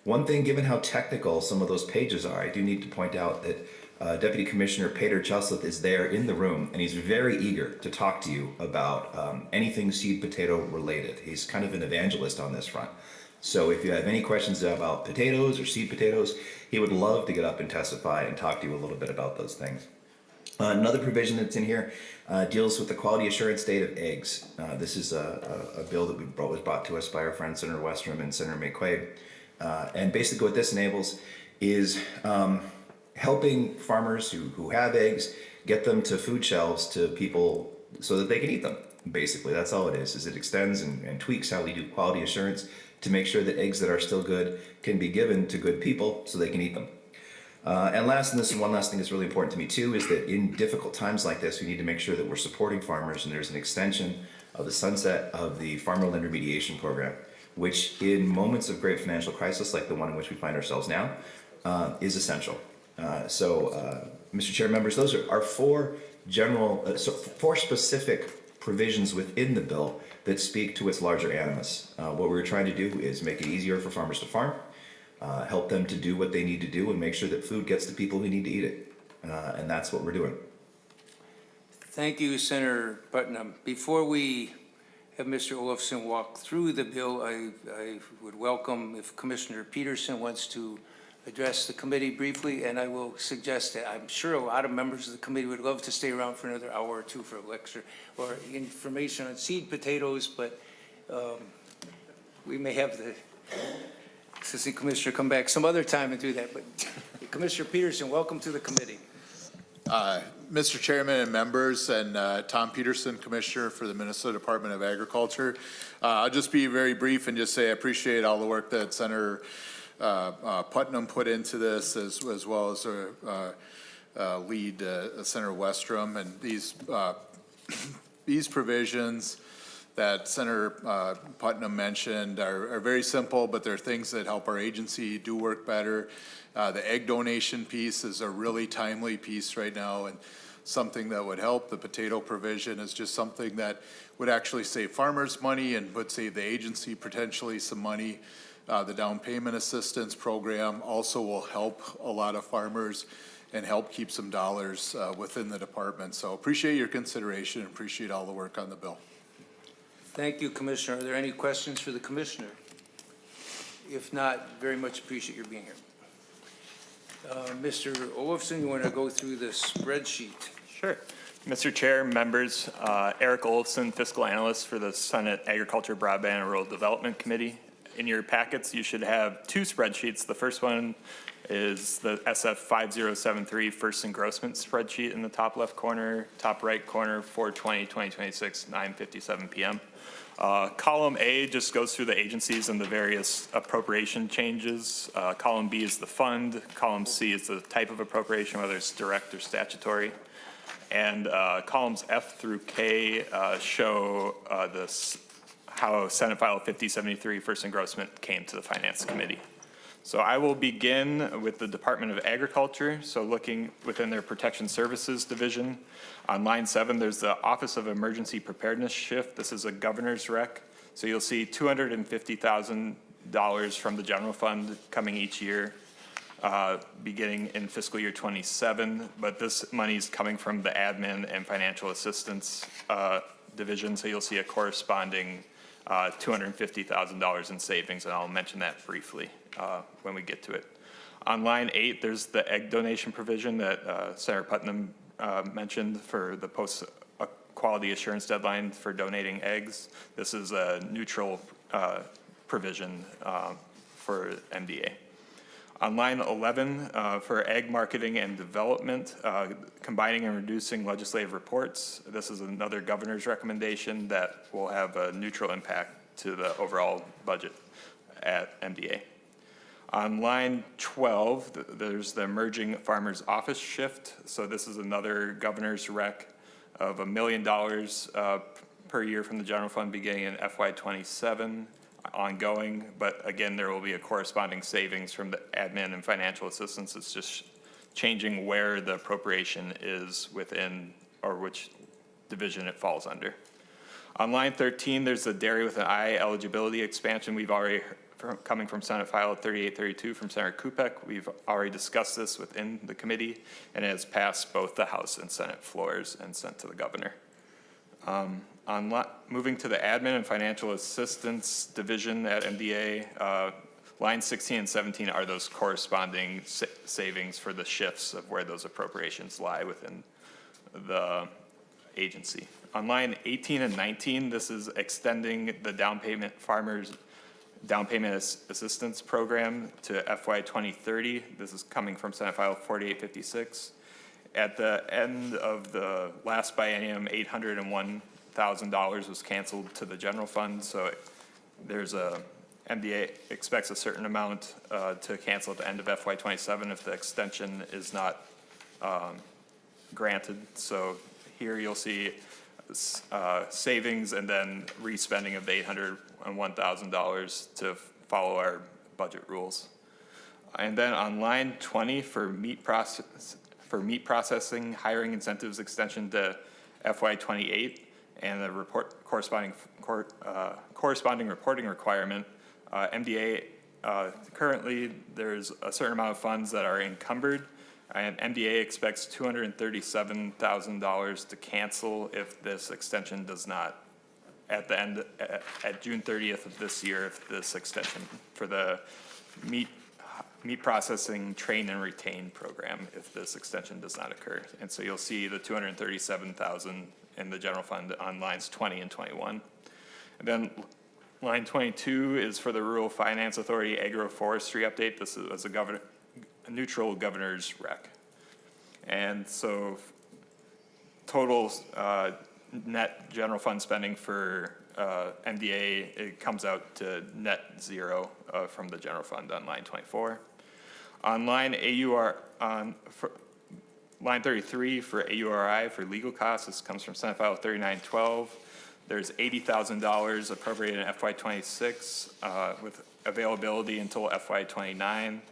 S17: One thing, given how technical some of those pages are, I do need to point out that Deputy Commissioner Peter Chusleth is there in the room, and he's very eager to talk to you about anything seed potato related. He's kind of an evangelist on this front. So if you have any questions about potatoes or seed potatoes, he would love to get up and testify and talk to you a little bit about those things. Another provision that's in here deals with the quality assurance date of eggs. This is a bill that was brought to us by our friends Senator Westrom and Senator McQuaid. And basically what this enables is helping farmers who have eggs get them to food shelves to people so that they can eat them. Basically, that's all it is it extends and tweaks how we do quality assurance to make sure that eggs that are still good can be given to good people so they can eat them. And this is one last thing that's really important to me too, is that in difficult times like this, we need to make sure that we're supporting farmers, and there's an extension of the sunset of the Farmer Lender Mediation Program, which in moments of great financial crisis like the one in which we find ourselves now, is essential. Mr. Chair, members, those are four specific provisions within the bill that speak to its larger animus. What we're trying to do is make it easier for farmers to farm, help them to do what they need to do, and make sure that food gets to people who need to eat it. And that's what we're doing.
S1: Thank you, Senator Putnam. Before we have Mr. Olofsson walk through the bill, I would welcome if Commissioner Peterson wants to address the committee briefly, and I will suggest that I'm sure a lot of members of the committee would love to stay around for another hour or two for a lecture or information on seed potatoes, but we may have the Assistant Commissioner come back some other time and do that. But Commissioner Peterson, welcome to the committee.
S18: Mr. Chairman and members, and Tom Peterson, Commissioner for the Minnesota Department of Agriculture. I'll just be very brief and just say I appreciate all the work that Senator Putnam put into this, as well as lead Senator Westrom, and these provisions that Senator Putnam mentioned are very simple, but they're things that help our agency do work better. The egg donation piece is a really timely piece right now, and something that would help. The potato provision is just something that would actually save farmers money and would save the agency potentially some money. The down payment assistance program also will help a lot of farmers and help keep some dollars within the department. So appreciate your consideration and appreciate all the work on the bill.
S1: Thank you, Commissioner. Are there any questions for the Commissioner? If not, very much appreciate your being here. Mr. Olofsson, you want to go through the spreadsheet?
S19: Sure. Mr. Chair, members, Eric Olofsson, Fiscal Analyst for the Senate Agriculture, Broadband, and Rural Development Committee. In your packets, you should have two spreadsheets. The first one is the SF 5073 first engrossment spreadsheet in the top left corner, top right corner, 4/20/2026, 9:57 p.m. Column A just goes through the agencies and the various appropriation changes. Column B is the fund. Column C is the type of appropriation, whether it's direct or statutory. And columns F through K show how Senate File 5073 first engrossment came to the Finance Committee. So I will begin with the Department of Agriculture. So looking within their Protection Services Division, on line 7, there's the Office of Emergency Preparedness shift. This is a governor's rec. So you'll see $250,000 from the general fund coming each year, beginning in fiscal year 27. But this money is coming from the admin and financial assistance division. So you'll see a corresponding $250,000 in savings, and I'll mention that briefly when we get to it. On line 8, there's the egg donation provision that Senator Putnam mentioned for the post-quality assurance deadline for donating eggs. This is a neutral provision for MDA. On line 11, for egg marketing and development, combining and reducing legislative reports, this is another governor's recommendation that will have a neutral impact to the overall budget at MDA. On line 12, there's the emerging farmers office shift. So this is another governor's rec of $1 million per year from the general fund beginning in FY27. Ongoing, but again, there will be a corresponding savings from the admin and financial assistance. It's just changing where the appropriation is within, or which division it falls under. On line 13, there's the dairy with an I eligibility expansion. We've already, coming from Senate File 3832 from Senator Kupek, we've already discussed this within the committee, and it has passed both the House and Senate floors and sent to the governor. Moving to the admin and financial assistance division at MDA, lines 16 and 17 are those corresponding savings for the shifts of where those appropriations lie within the agency. On line 18 and 19, this is extending the farmers down payment assistance program to FY 2030. This is coming from Senate File 4856. At the end of the last biennium, $801,000 was canceled to the general fund. So there's MDA expects a certain amount to cancel at the end of FY27 if the extension is not granted. So here you'll see savings and then respending of the $801,000 to follow our budget rules. And then on line 20 for meat processing, hiring incentives extension to FY28 and the corresponding reporting requirement, MDA currently there's a certain amount of funds that are encumbered, and MDA expects $237,000 to cancel if this extension does not, at June 30th of this year, if this extension for the meat processing train and retain program, if this extension does not occur. And so you'll see the $237,000 in the general fund on lines 20 and 21. And then line 22 is for the Rural Finance Authority agroforestry update. This is a neutral governor's rec. And so total net general fund spending for MDA, it comes out to net zero from the general fund on line 24. On line line 33 for AURI for legal costs, this comes from Senate File 3912. There's $80,000 appropriated in FY26 with availability until FY29.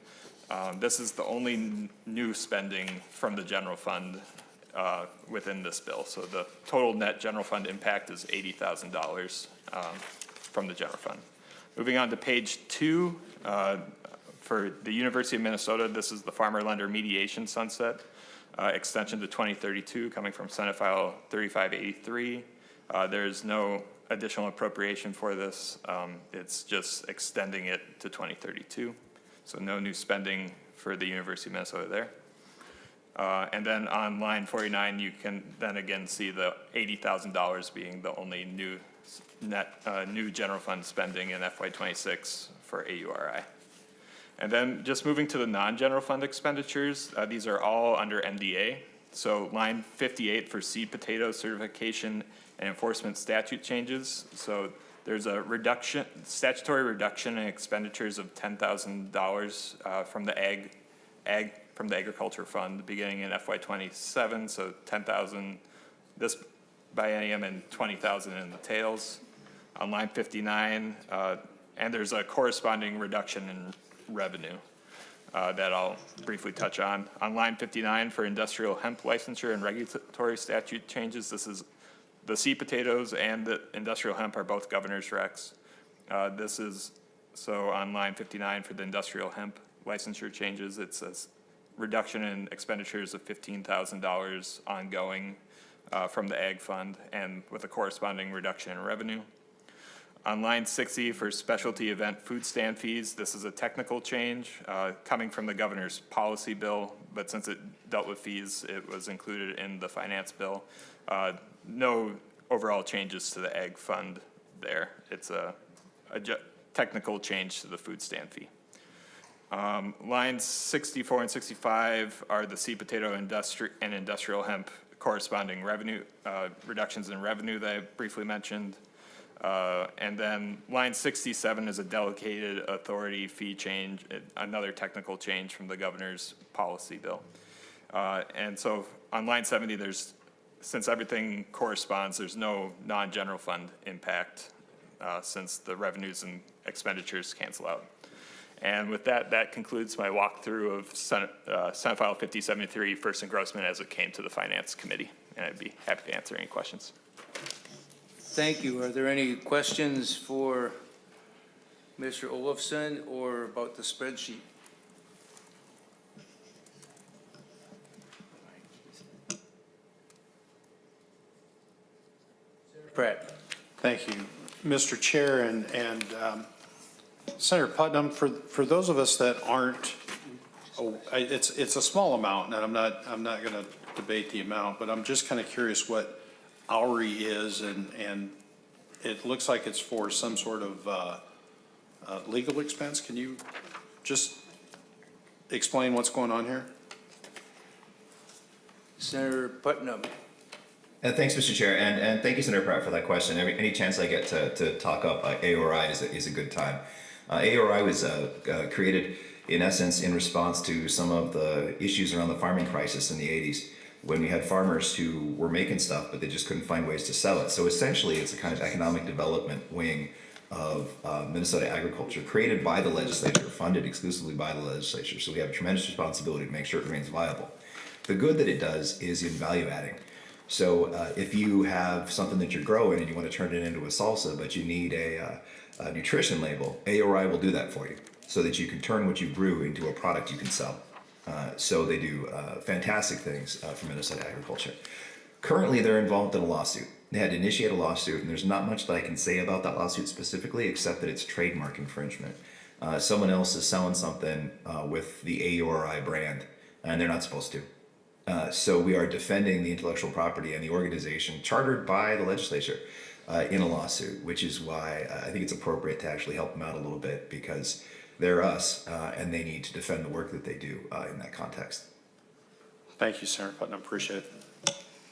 S19: This is the only new spending from the general fund within this bill. So the total net general fund impact is $80,000 from the general fund. Moving on to page 2, for the University of Minnesota, this is the farmer lender mediation sunset extension to 2032 coming from Senate File 3583. There's no additional appropriation for this. It's just extending it to 2032. So no new spending for the University of Minnesota there. And then on line 49, you can then again see the $80,000 being the only new new general fund spending in FY26 for AURI. And then just moving to the non-general fund expenditures, these are all under MDA. So line 58 for seed potato certification and enforcement statute changes. So there's a reduction, statutory reduction in expenditures of $10,000 from the from the agriculture fund beginning in FY27. So 10,000 this biennium and 20,000 in the tails. On line 59, and there's a corresponding reduction in revenue that I'll briefly touch on. On line 59 for industrial hemp licensure and regulatory statute changes, this is the seed potatoes and the industrial hemp are both governor's recs. This is, so on line 59 for the industrial hemp licensure changes, it says reduction in expenditures of $15,000 ongoing from the ag fund and with a corresponding reduction in revenue. On line 60 for specialty event food stand fees, this is a technical change coming from the governor's policy bill, but since it dealt with fees, it was included in the finance bill. No overall changes to the ag fund there. It's a technical change to the food stand fee. Lines 64 and 65 are the seed potato industry and industrial hemp corresponding revenue, reductions in revenue that I briefly mentioned. And then line 67 is a delegated authority fee change, another technical change from the governor's policy bill. And so on line 70, since everything corresponds, there's no non-general fund impact since the revenues and expenditures cancel out. And with that, that concludes my walkthrough of Senate File 5073, first engrossment as it came to the Finance Committee. And I'd be happy to answer any questions.
S1: Thank you. Are there any questions for Mr. Olofsson or about the spreadsheet? Pratt.
S13: Thank you, Mr. Chair and Senator Putnam. For those of us that aren't, it's a small amount, and I'm not going to debate the amount, but I'm just kind of curious what Oury is, and it looks like it's for some sort of legal expense. Can you just explain what's going on here?
S1: Senator Putnam.
S17: Thanks, Mr. Chair, and thank you, Senator Pratt, for that question. Any chance I get to talk up AORI is a good time. AORI was created, in essence, in response to some of the issues around the farming crisis in the 80s, when we had farmers who were making stuff, but they just couldn't find ways to sell it. So essentially, it's a kind of economic development wing of Minnesota agriculture, created by the legislature, funded exclusively by the legislature. So we have a tremendous responsibility to make sure it remains viable. The good that it does is in value adding. So if you have something that you're growing and you want to turn it into a salsa, but you need a nutrition label, AORI will do that for you so that you can turn what you brew into a product you can sell. So they do fantastic things for Minnesota agriculture. Currently, they're involved in a lawsuit. They had to initiate a lawsuit, and there's not much that I can say about that lawsuit specifically, except that it's trademark infringement. Someone else is selling something with the AORI brand, and they're not supposed to. So we are defending the intellectual property and the organization chartered by the legislature in a lawsuit, which is why I think it's appropriate to actually help them out a little bit, because they're us and they need to defend the work that they do in that context.
S13: Thank you, Senator Putnam. Appreciate it.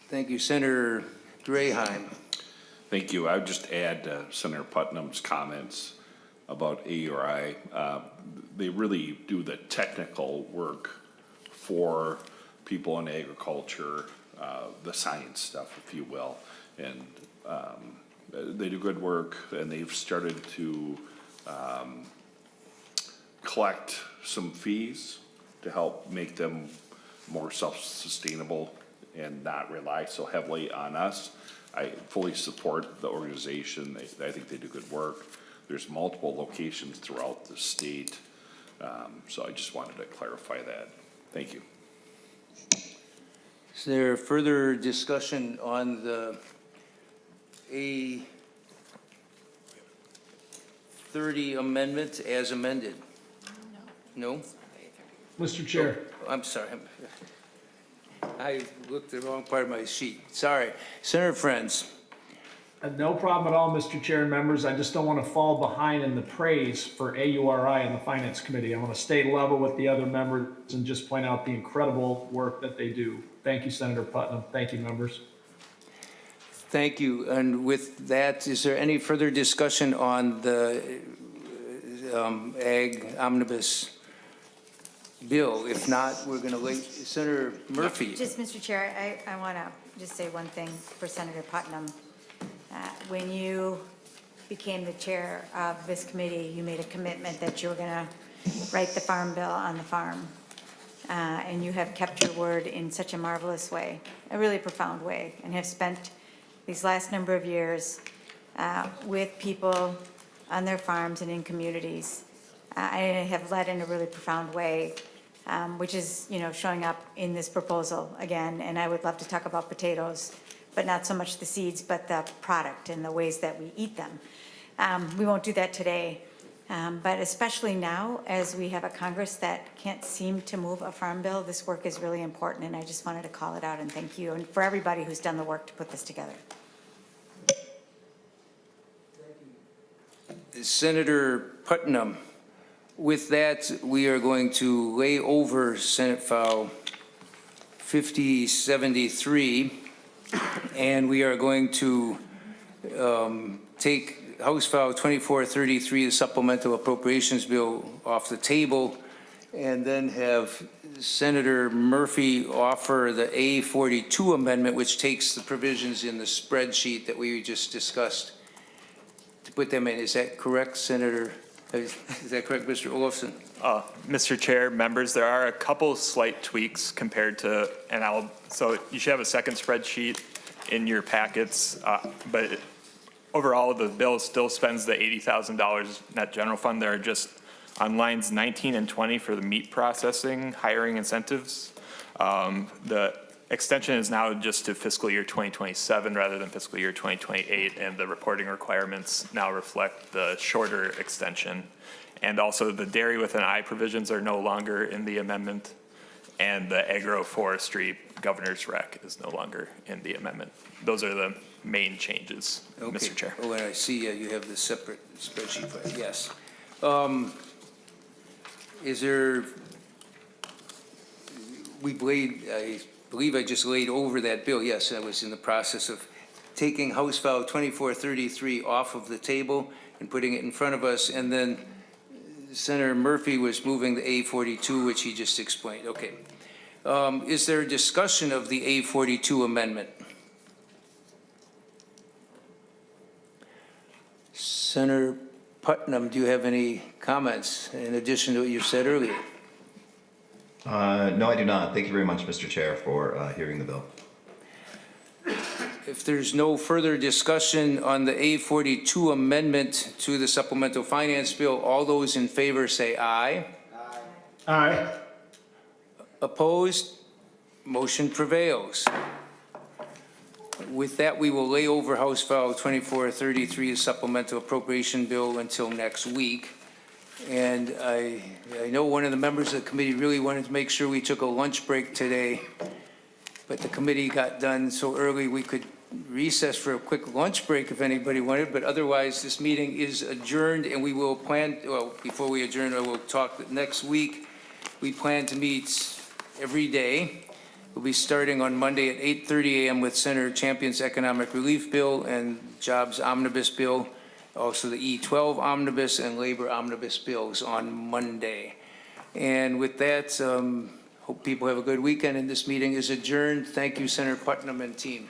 S1: Thank you, Senator Draheim.
S20: Thank you. I would just add Senator Putnam's comments about AORI. They really do the technical work for people in agriculture, the science stuff, if you will. And they do good work, and they've started to collect some fees to help make them more self-sustainable and not rely so heavily on us. I fully support the organization. I think they do good work. There's multiple locations throughout the state. So I just wanted to clarify that. Thank you.
S1: Is there further discussion on the A30 amendment as amended? No?
S12: Mr. Chair.
S1: Oh, I'm sorry. I looked at the wrong part of my sheet. Sorry. Senator Friends.
S12: No problem at all, Mr. Chair and members. I just don't want to fall behind in the praise for AURI and the Finance Committee. I want to stay level with the other members and just point out the incredible work that they do. Thank you, Senator Putnam. Thank you, members.
S1: Thank you. And with that, is there any further discussion on the Ag Omnibus bill? If not, we're going to wait. Senator Murphy.
S5: Just, Mr. Chair, I want to just say one thing for Senator Putnam. When you became the chair of this committee, you made a commitment that you were going to write the farm bill on the farm. And you have kept your word in such a marvelous way, a really profound way, and have spent these last number of years with people on their farms and in communities. And have led in a really profound way, which is, showing up in this proposal again. And I would love to talk about potatoes, but not so much the seeds, but the product and the ways that we eat them. We won't do that today, but especially now, as we have a Congress that can't seem to move a farm bill, this work is really important, and I just wanted to call it out and thank you, and for everybody who's done the work to put this together.
S1: Senator Putnam, with that, we are going to lay over Senate File 5073, and we are going to take House File 2433, the supplemental appropriations bill, off the table, and then have Senator Murphy offer the A42 amendment, which takes the provisions in the spreadsheet that we just discussed, to put them in. Is that correct, Senator? Is that correct, Mr. Olofsson?
S19: Mr. Chair, members, there are a couple slight tweaks compared to, so you should have a second spreadsheet in your packets, but overall, the bill still spends the $80,000 net general fund. There are just on lines 19 and 20 for the meat processing, hiring incentives. The extension is now just to fiscal year 2027 rather than fiscal year 2028, and the reporting requirements now reflect the shorter extension. And also the dairy with an I provisions are no longer in the amendment, and the agroforestry governor's rec is no longer in the amendment. Those are the main changes,
S1: Okay.
S19: Mr. Chair.
S1: Oh, and I see you have the separate spreadsheet for it. Yes. Is there, I believe I just laid over that bill. Yes, I was in the process of taking House File 2433 off of the table and putting it in front of us, and then Senator Murphy was moving the A42, which he just explained. Okay. Is there a discussion of the A42 amendment? Senator Putnam, do you have any comments in addition to what you said earlier?
S17: No, I do not. Thank you very much, Mr. Chair, for hearing the bill.
S1: If there's no further discussion on the A42 amendment to the supplemental finance bill, all those in favor say aye.
S12: Aye.
S1: Opposed? Motion prevails. With that, we will lay over House File 2433, the supplemental appropriation bill, until next week. And I know one of the members of the committee really wanted to make sure we took a lunch break today, but the committee got done so early we could recess for a quick lunch break if anybody wanted, but otherwise this meeting is adjourned, and we will plan, well, before we adjourn, I will talk next week. We plan to meet every day. We'll be starting on Monday at 8:30 a.m. with Senator Champion's Economic Relief Bill and Jobs Omnibus Bill, also the E12 Omnibus and Labor Omnibus Bills on Monday. And with that, hope people have a good weekend, and this meeting is adjourned. Thank you, Senator Putnam and team.